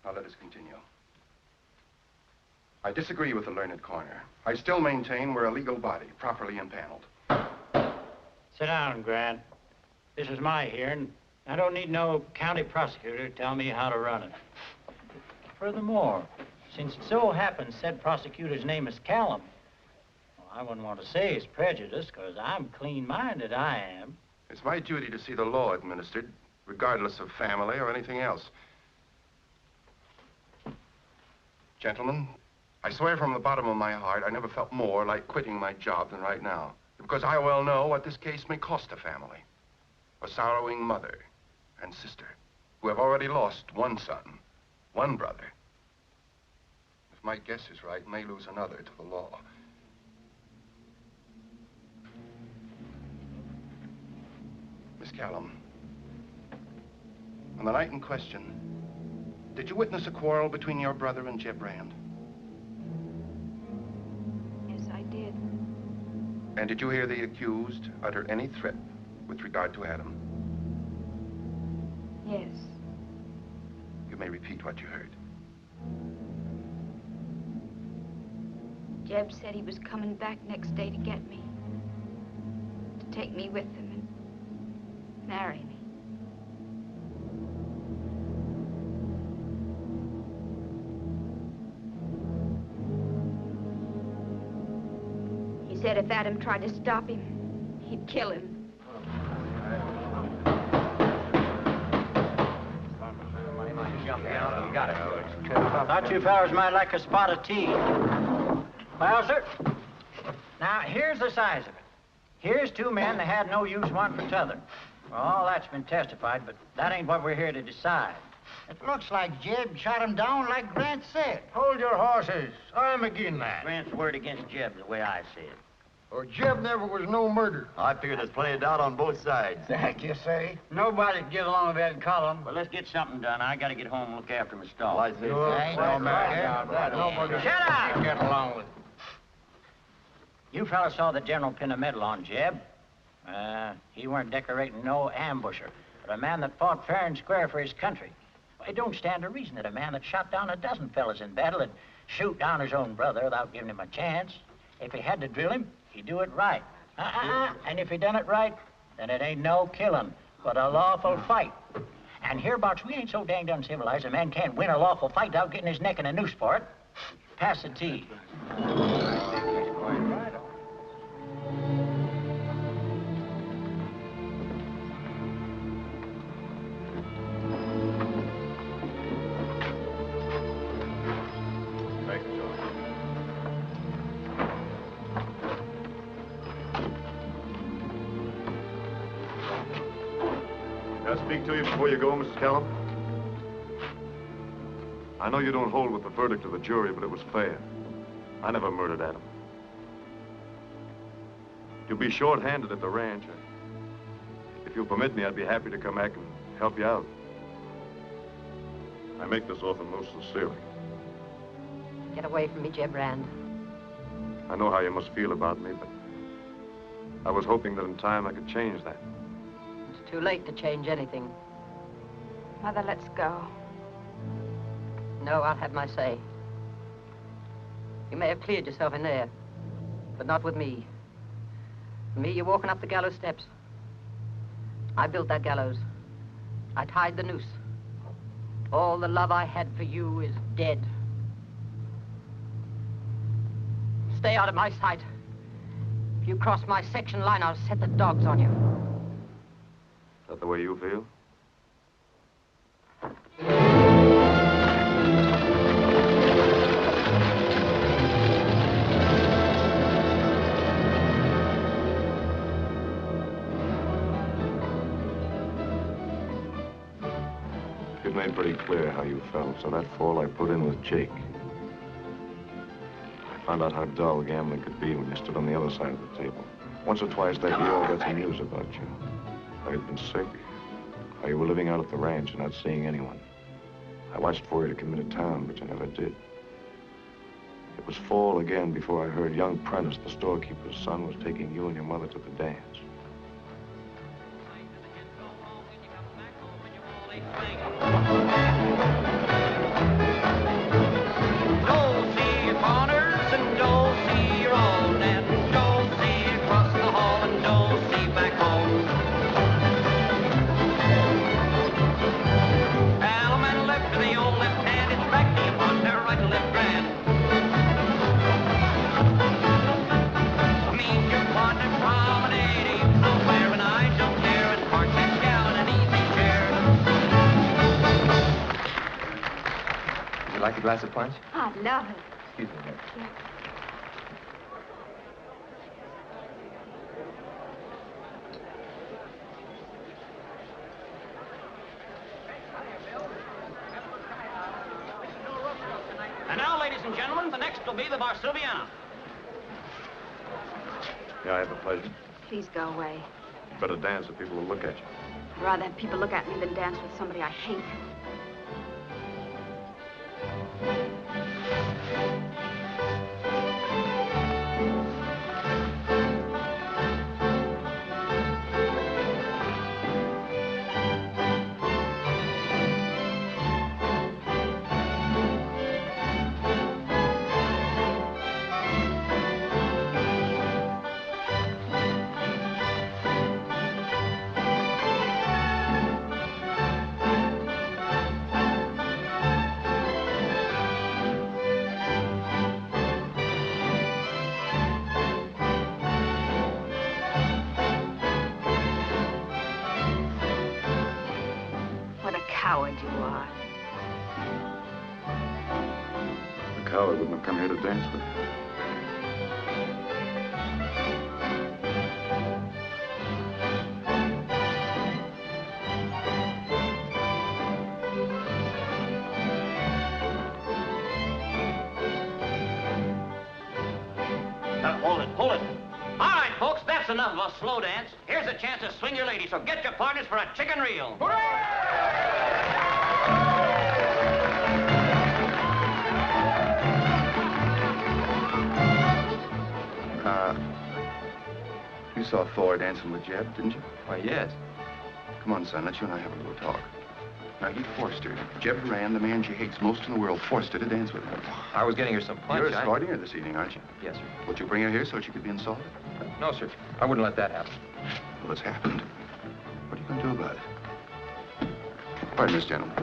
Now let us continue. I disagree with the learned corner. I still maintain we're a legal body, properly impaneled. Sit down, Grant. This is my hearing. I don't need no county prosecutor to tell me how to run it. Furthermore, since it so happens said prosecutor's name is Callum, well, I wouldn't want to say he's prejudiced, because I'm clean-minded, I am. It's my duty to see the law administered, regardless of family or anything else. Gentlemen, I swear from the bottom of my heart I never felt more like quitting my job than right now, because I well know what this case may cost a family. A sorrowing mother and sister who have already lost one son, one brother. If my guess is right, may lose another to the law. Miss Callum, on the night in question, did you witness a quarrel between your brother and Jeb Rand? Yes, I did. And did you hear the accused utter any threat with regard to Adam? Yes. You may repeat what you heard. Jeb said he was coming back next day to get me. To take me with him and marry me. He said if Adam tried to stop him, he'd kill him. You got it. Thought you fellas might like a spot of tea. Well, sir, now here's the size of it. Here's two men that had no use one for t'other. Well, all that's been testified, but that ain't what we're here to decide. It looks like Jeb shot him down like Grant said. Hold your horses. I'm again that. Grant's word against Jeb, the way I see it. Or Jeb never was no murder. I figured it's played out on both sides. That you say? Nobody can get along with Ed Collum. Well, let's get something done. I gotta get home and look after my stall. Well, I say so. Shut up! Get along with it. You fellas saw the general pin a medal on Jeb. He weren't decorating no ambusher, but a man that fought fair and square for his country. It don't stand to reason that a man that shot down a dozen fellas in battle would shoot down his own brother without giving him a chance. If he had to drill him, he'd do it right. And if he done it right, then it ain't no killing, but a lawful fight. And hereabouts, we ain't so danged uncivilized a man can't win a lawful fight without getting his neck in a noose for it. Pass the tea. Can I speak to you before you go, Mrs. Callum? I know you don't hold with the verdict of the jury, but it was fair. I never murdered Adam. You'll be short-handed at the ranch. If you'll permit me, I'd be happy to come back and help you out. I make this offer most sincerely. Get away from me, Jeb Rand. I know how you must feel about me, but I was hoping that in time I could change that. It's too late to change anything. Mother, let's go. No, I'll have my say. You may have cleared yourself in there, but not with me. For me, you're walking up the gallows steps. I built that gallows. I tied the noose. All the love I had for you is dead. Stay out of my sight. If you cross my section line, I'll set the dogs on you. Is that the way you feel? You've made pretty clear how you felt, so that fall I put in with Jake. I found out how dull gambling could be when you stood on the other side of the table. Once or twice that year I got some news about you. How you'd been sick, how you were living out at the ranch and not seeing anyone. I watched for you to come into town, but you never did. It was fall again before I heard young Prentice, the storekeeper's son, was taking you and your mother to the dance. like a glass of punch? I'd love it. Excuse me, ma'am. Yeah. And now, ladies and gentlemen, the next will be the Varsuviana. Yeah, I have the pleasure. Please go away. You better dance so people will look at you. I'd rather have people look at me than dance with somebody I hate. Coward you are. A coward wouldn't have come here to dance with you. Now, hold it, hold it. All right, folks, that's enough of a slow dance. Here's a chance to swing your lady, so get your partners for a chicken reel. You saw Thor dancing with Jeb, didn't you? Why, yes. Come on, son, let you and I have a little talk. Now, he forced her. Jeb Duran, the man she hates most in the world, forced her to dance with him. I was getting her some punch. You're escorting her this evening, aren't you? Yes, sir. Would you bring her here so she could be insulted? No, sir. I wouldn't let that happen. Well, it's happened. What are you going to do about it? Pardon this, gentlemen.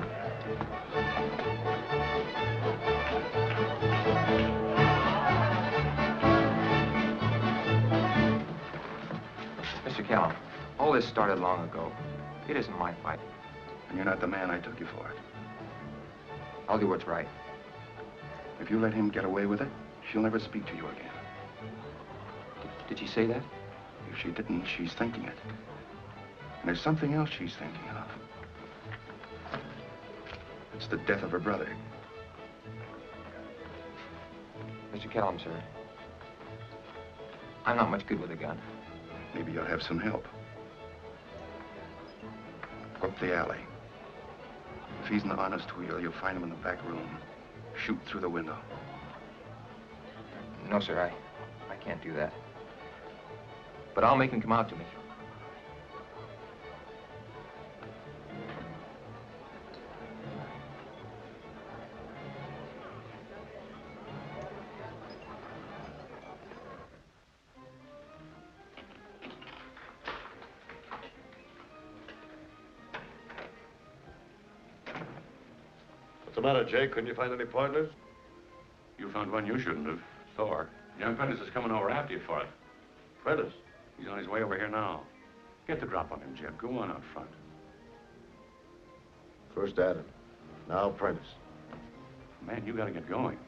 Mr. Callum, all this started long ago. It isn't my fight. And you're not the man I took you for. I'll do what's right. If you let him get away with it, she'll never speak to you again. Did she say that? If she didn't, she's thinking it. And there's something else she's thinking of. It's the death of her brother. Mr. Callum, sir, I'm not much good with a gun. Maybe you'll have some help. Up the alley. If he's an honest wheel, you'll find him in the back room. Shoot through the window. No, sir, I can't do that. But I'll make him come out to me. What's the matter, Jake? Couldn't you find any partners? You found one you shouldn't have. Thor. Young Prentice is coming over after you for it. Prentice? He's on his way over here now. Get the drop on him, Jeb. Go on out front. First Adam, now Prentice. Man, you gotta get going.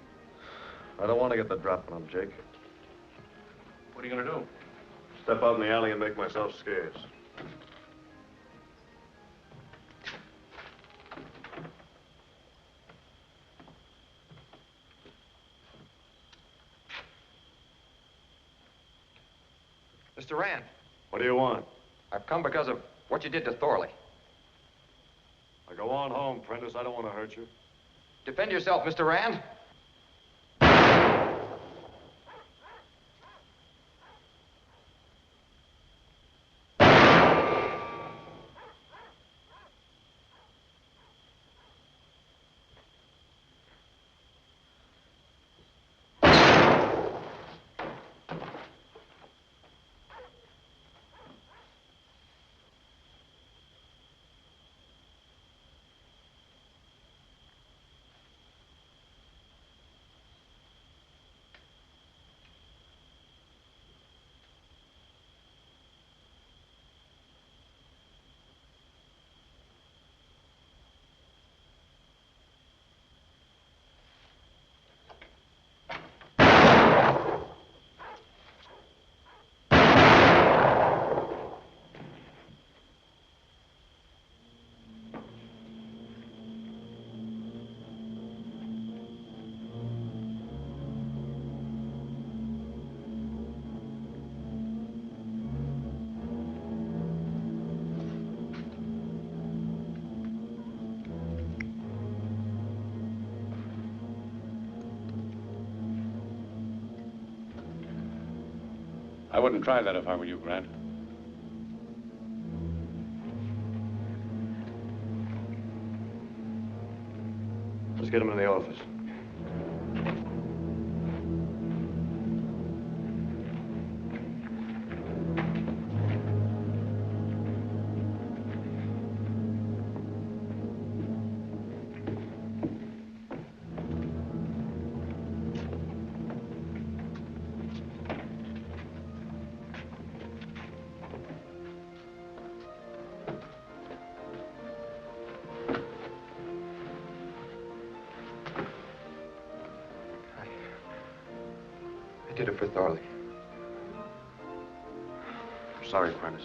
I don't want to get the drop on him, Jake. What are you gonna do? Step out in the alley and make myself scarce. Mr. Rand. What do you want? I've come because of what you did to Thorley. Now go on home, Prentice. I don't want to hurt you. Defend yourself, Mr. Rand. I wouldn't try that if I were you, Grant. Let's get him in the office. I did it for Thorley. I'm sorry, Prentice.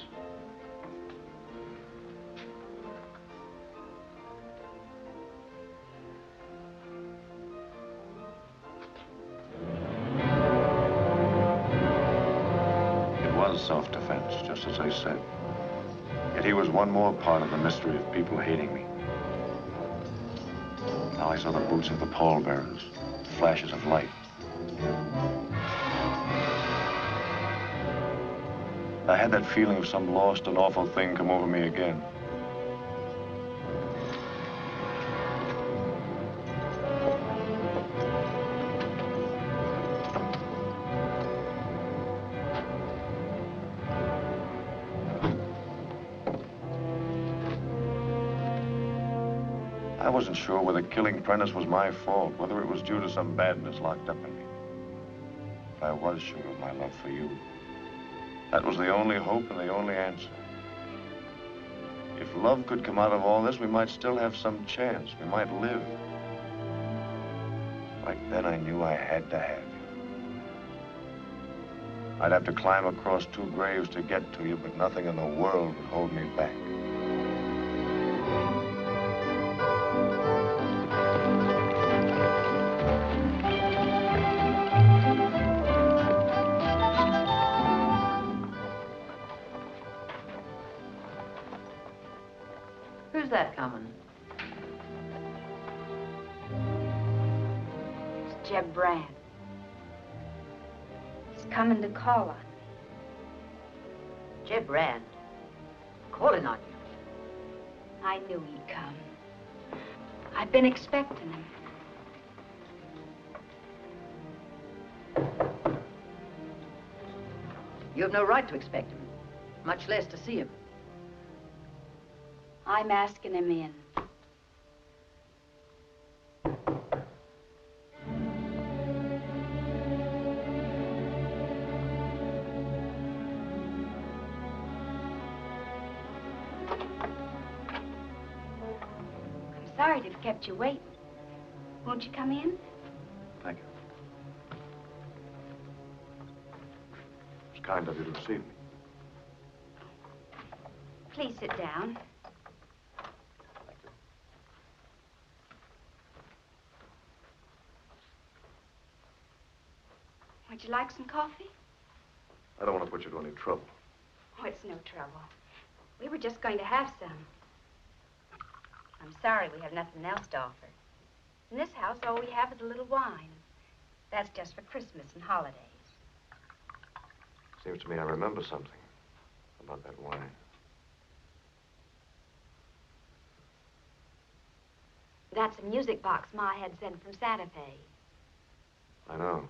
It was self-defense, just as I said. Yet he was one more part of the mystery of people hating me. Now I saw the boots of the pallbearers, flashes of light. I had that feeling of some lost and awful thing come over me again. I wasn't sure whether killing Prentice was my fault, whether it was due to some badness locked up in me. But I was sure of my love for you. That was the only hope and the only answer. If love could come out of all this, we might still have some chance. We might live. Right then I knew I had to have you. I'd have to climb across 2 graves to get to you, but nothing in the world would hold me back. Who's that coming? It's Jeb Brand. He's coming to call on me. Jeb Brand? Calling on you? I knew he'd come. I've been expecting him. You have no right to expect him, much less to see him. I'm asking him in. I'm sorry to have kept you waiting. Won't you come in? Thank you. It's kind of you to receive me. Please sit down. Would you like some coffee? I don't want to put you to any trouble. Oh, it's no trouble. We were just going to have some. I'm sorry we have nothing else to offer. In this house, all we have is a little wine. That's just for Christmas and holidays. Seems to me I remember something about that wine. That's a music box Ma had sent from Santa Fe. I know.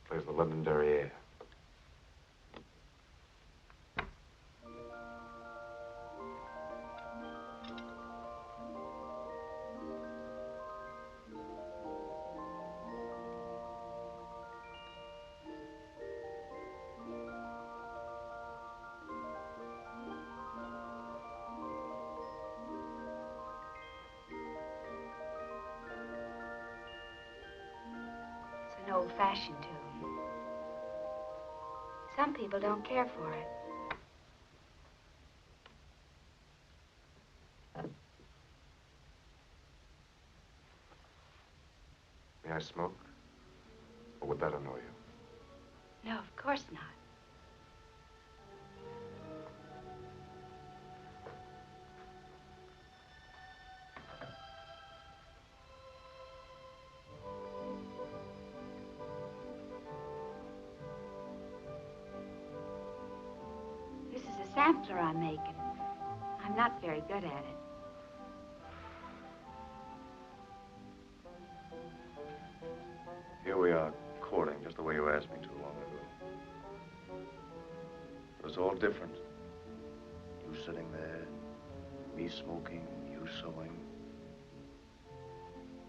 Plays the legendary air. It's an old-fashioned tune. Some people don't care for it. May I smoke? Or would that annoy you? No, of course not. sampler I'm making. I'm not very good at it. Here we are, courting, just the way you asked me to long ago. But it's all different. You sitting there, me smoking, you sewing.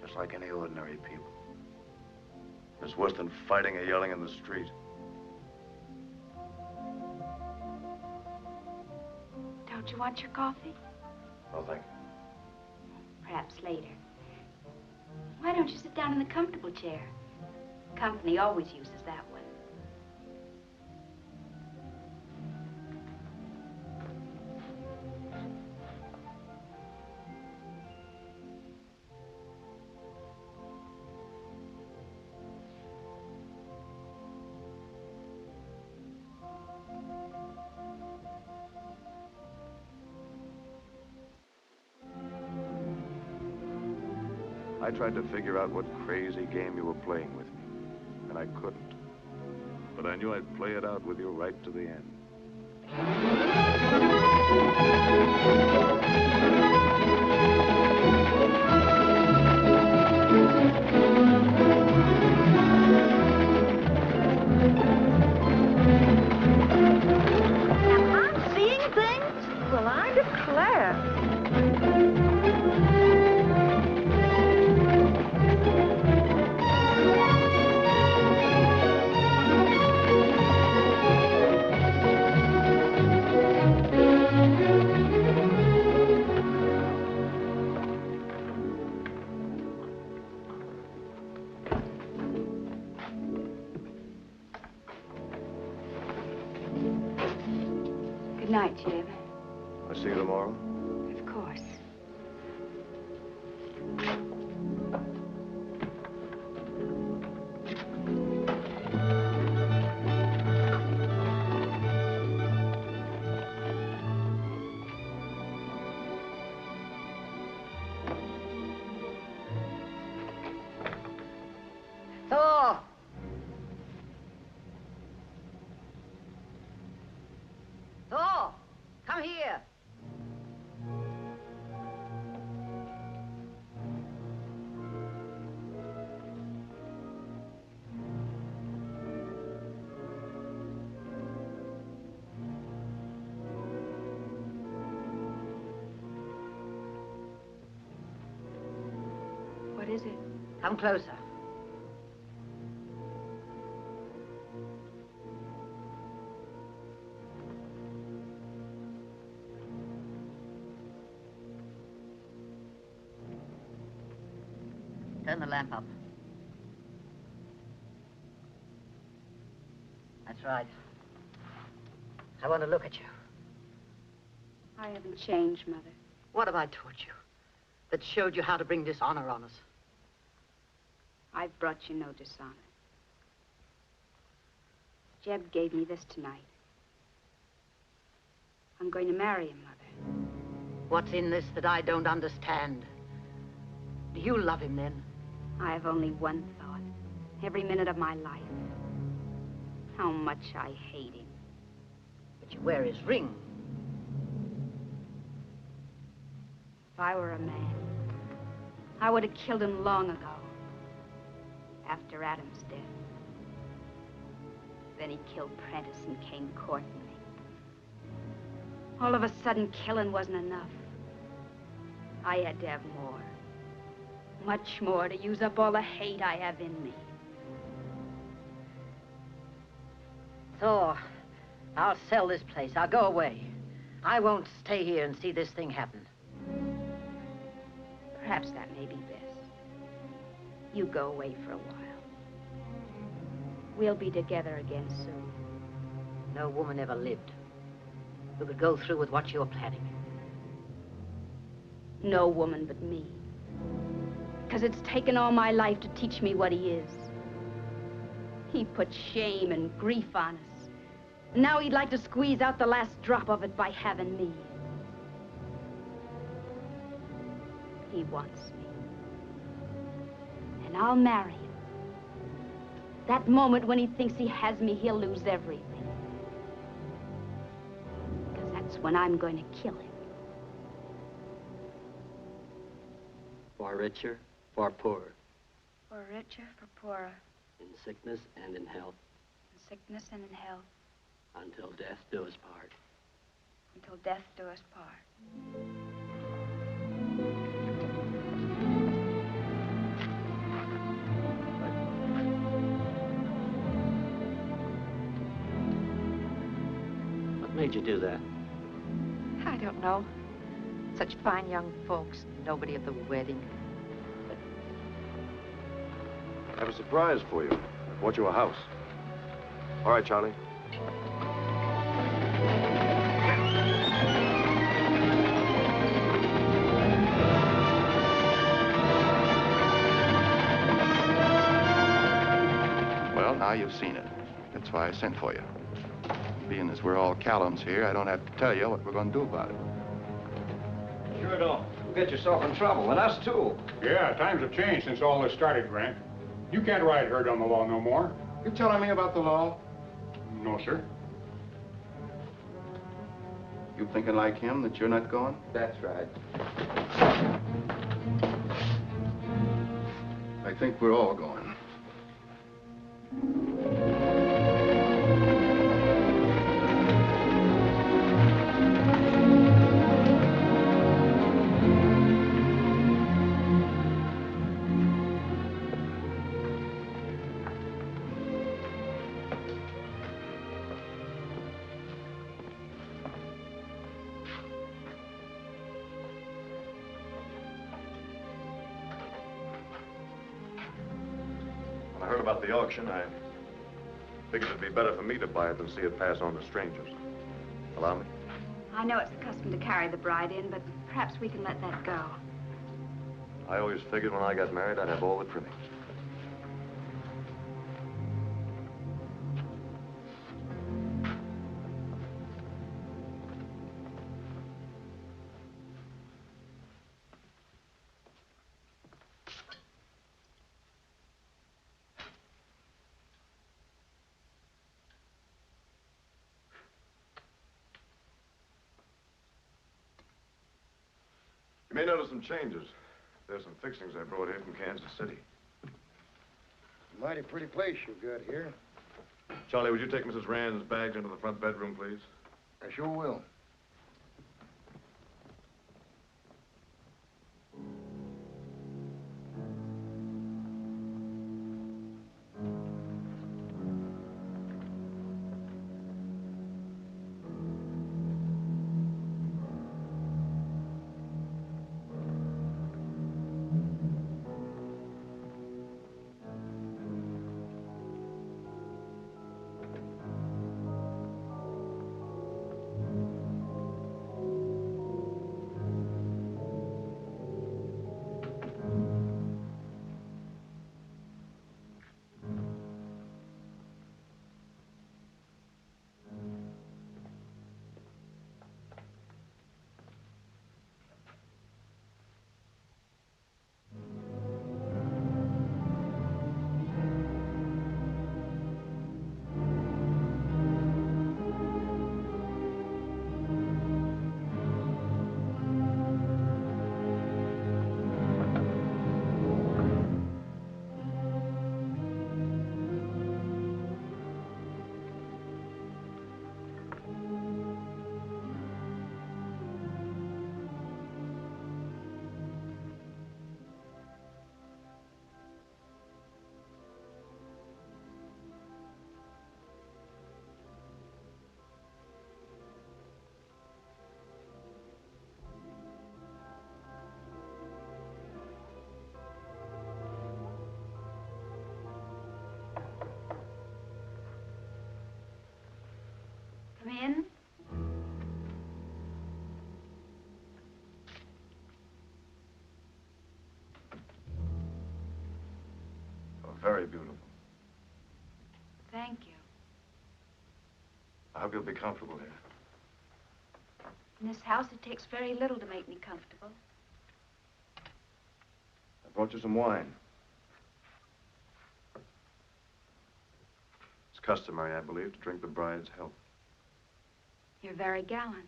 Just like any ordinary people. It's worse than fighting or yelling in the street. Don't you want your coffee? No, thank you. Perhaps later. Why don't you sit down in the comfortable chair? Company always uses that one. I tried to figure out what crazy game you were playing with me, and I couldn't. But I knew I'd play it out with you right to the end. Am I seeing things? Well, I declare. Good night, Jeb. I'll see you tomorrow. Of course. Thor! Thor! Come here! What is it? Come closer. Turn the lamp up. That's right. I want to look at you. I haven't changed, Mother. What have I taught you that showed you how to bring dishonor on us? I've brought you no dishonor. Jeb gave me this tonight. I'm going to marry him, Mother. What's in this that I don't understand? Do you love him, then? I have only one thought, every minute of my life. How much I hate him. But you wear his ring. If I were a man, I would have killed him long ago, after Adam's death. Then he killed Prentice and came courting me. All of a sudden, killing wasn't enough. I had to have more. Much more to use up all the hate I have in me. Thor, I'll sell this place. I'll go away. I won't stay here and see this thing happen. Perhaps that may be best. You go away for a while. We'll be together again soon. No woman ever lived who could go through with what you're planning. No woman but me. Because it's taken all my life to teach me what he is. He put shame and grief on us. Now he'd like to squeeze out the last drop of it by having me. He wants me. And I'll marry him. That moment when he thinks he has me, he'll lose everything. Because that when I'm going to kill him. For richer, for poorer. For richer, for poorer. In sickness and in health. In sickness and in health. Until death do us part. Until death do us part. What made you do that? I don't know. Such fine young folks, nobody at the wedding. I have a surprise for you. I bought you a house. All right, Charlie. Well, now you've seen it. That's why I sent for you. Being as we're all Callums here, I don't have to tell you what we're going to do about it. Sure don't. You'll get yourself in trouble, and us too. Yeah, times have changed since all this started, Grant. You can't ride herd on the law no more. You telling me about the law? No, sir. You thinking like him that you're not going? That's right. I think we're all going. When I heard about the auction, I figured it'd be better for me to buy it than see it pass on to strangers. Allow me? I know it's the custom to carry the bride in, but perhaps we can let that go. I always figured when I got married, I'd have all the trimmings. You may notice some changes. There's some fixings I brought here from Kansas City. Mighty pretty place you've got here. Charlie, would you take Mrs. Rand's bags into the front bedroom, please? I sure will. Come in. Oh, very beautiful. Thank you. I hope you'll be comfortable here. In this house, it takes very little to make me comfortable. I brought you some wine. It's customary, I believe, to drink the bride's health. You're very gallant.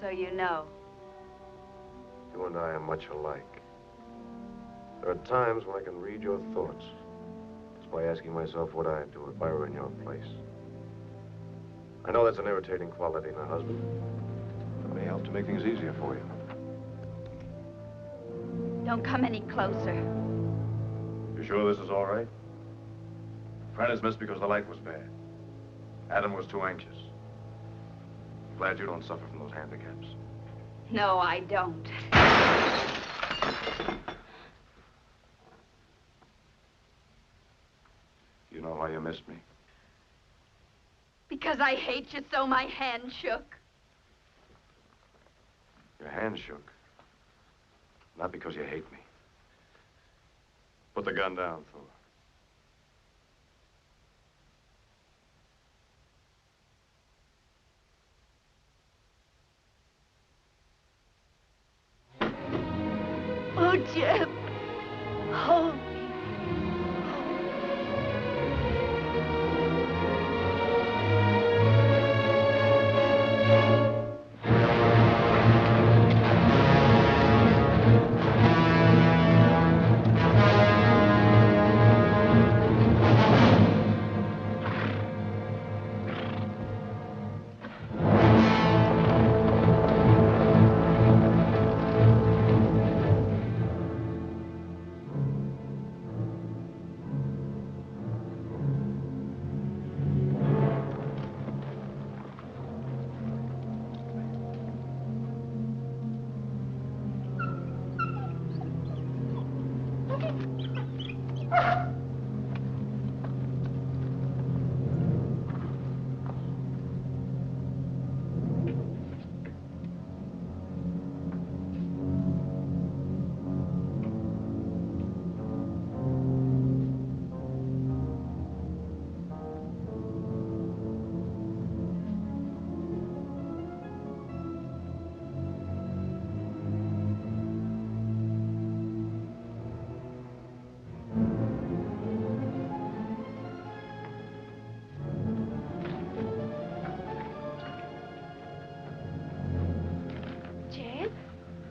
so you know. You and I are much alike. There are times when I can read your thoughts. Just by asking myself what I'd do if I were in your place. I know that's an irritating quality in a husband. It may help to make things easier for you. Don't come any closer. You sure this is all right? Prentice missed because the light was bad. Adam was too anxious. Glad you don't suffer from those handicaps. No, I don't. You know why you missed me? Because I hate you so my hand shook. Your hand shook. Not because you hate me. Put the gun down, Thor. Oh, Jeb. Hold me.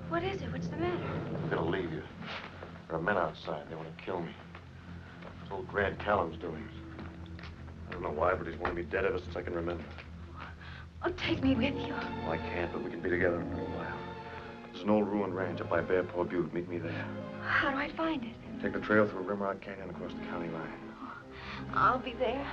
What is it? What's the matter? I'm gonna leave you. There are men outside. They want to kill me. It's old Grant Callum's doings. I don't know why, but he's wanted me dead ever since I can remember. Oh, take me with you. Well, I can't, but we can be together for a while. There's an old ruined ranch up by Bear Paw Butte. Meet me there. How do I find it? Take the trail through Rimrock Canyon across the county line. I'll be there.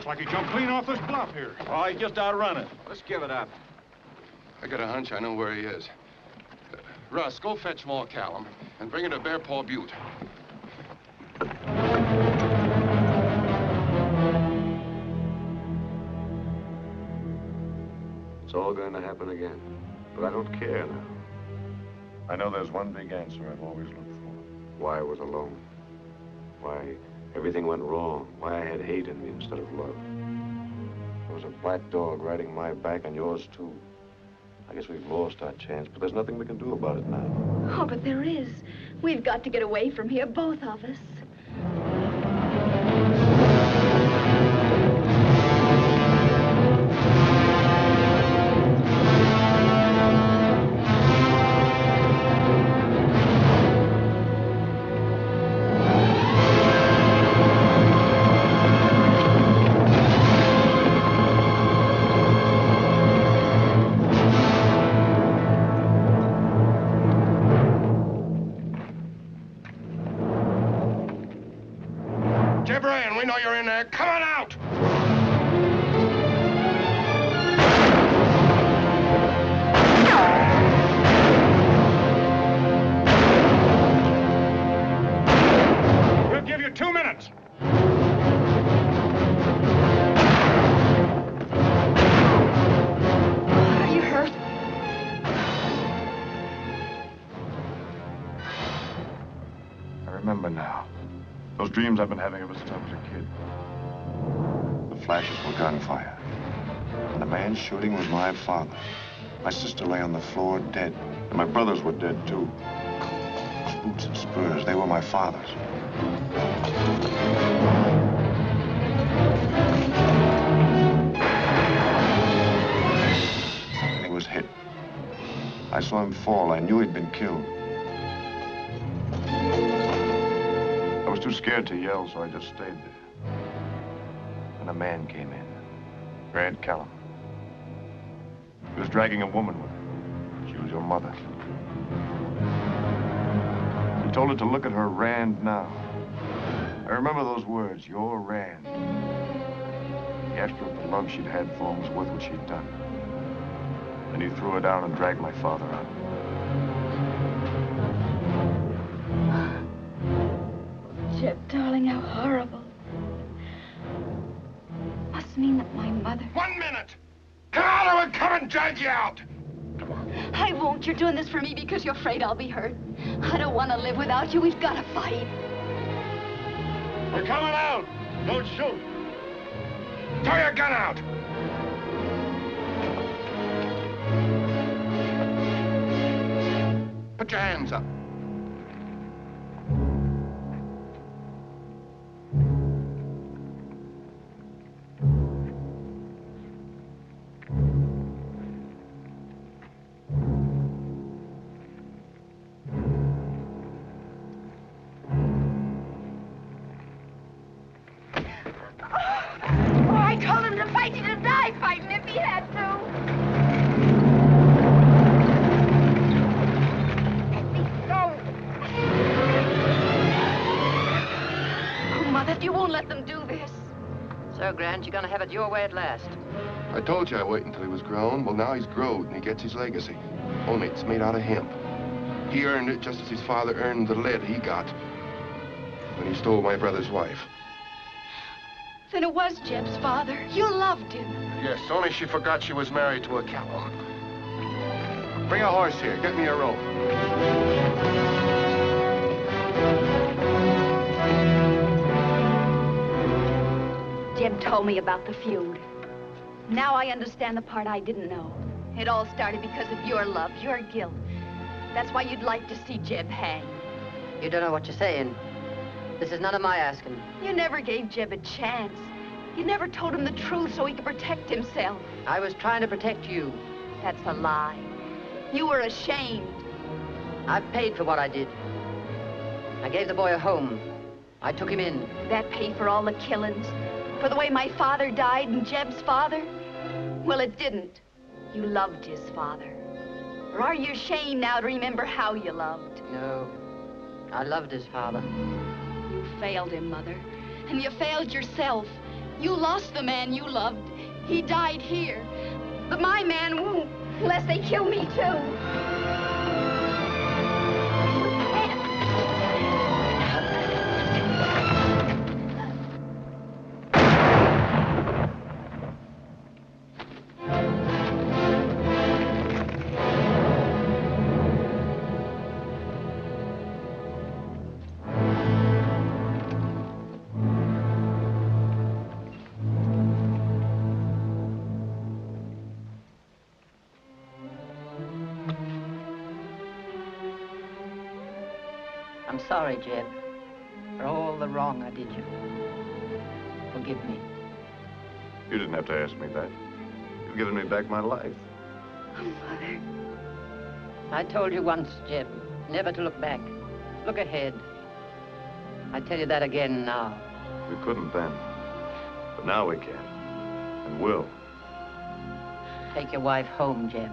Looks like he jumped clean off this bluff here. Oh, he just outrun it. Let's give it up. I got a hunch I know where he is. Russ, go fetch more Callum and bring it to Bear Paw Butte. It's all going to happen again. But I don't care now. I know there's one big answer I've always looked for. Why I was alone. Why everything went wrong. Why I had hate in me instead of love. There was a black dog riding my back and yours too. I guess we've lost our chance, but there's nothing we can do about it now. Oh, but there is. We've got to get away from here, both of us. We know you're in there. Come on out! We'll give you 2 minutes. Are you hurt? I remember now. Those dreams I've been having ever since I was a kid. The flashes were gunfire. And the man shooting was my father. My sister lay on the floor dead. And my brothers were dead, too. Those boots and spurs, they were my father's. And he was hit. I saw him fall. I knew he'd been killed. I was too scared to yell, so I just stayed there. And a man came in. Grant Callum. He was dragging a woman with him. She was your mother. He told her to look at her Rand now. I remember those words, your Rand. He asked her if the love she'd had for him was worth what she'd done. Then he threw her down and dragged my father out. Jeb, darling, how horrible. Must mean that my mother... 1 minute! Come out or we'll come and drag you out! Come on. I won't. You're doing this for me because you're afraid I'll be hurt. I don't want to live without you. We've got to fight. We're coming out! Don't shoot! Throw your gun out! Put your hands up. I told him to fight you to die fighting if he had to. Oh, Mother, you won't let them do this. So, Grant, you're gonna have it your way at last. I told you I'd wait until he was grown. Well, now he's growed and he gets his legacy. Only it's made out of hemp. He earned it just as his father earned the lead he got when he stole my brother's wife. Then it was Jeb's father. You loved him. Yes, only she forgot she was married to a Callum. Bring a horse here. Get me a rope. Jeb told me about the feud. Now I understand the part I didn't know. It all started because of your love, your guilt. That's why you'd like to see Jeb hang. You don't know what you're saying. This is none of my asking. You never gave Jeb a chance. You never told him the truth so he could protect himself. I was trying to protect you. That's a lie. You were ashamed. I've paid for what I did. I gave the boy a home. I took him in. That paid for all the killings? For the way my father died and Jeb's father? Well, it didn't. You loved his father. Or are you ashamed now to remember how you loved? No. I loved his father. You failed him, Mother. And you failed yourself. You lost the man you loved. He died here. But my man won't, unless they kill me too. I'm sorry, Jeb, for all the wrong I did you. Forgive me. You didn't have to ask me that. You've given me back my life. Mother. I told you once, Jeb, never to look back. Look ahead. I tell you that again now. We couldn't then. But now we can. And will. Take your wife home, Jeb.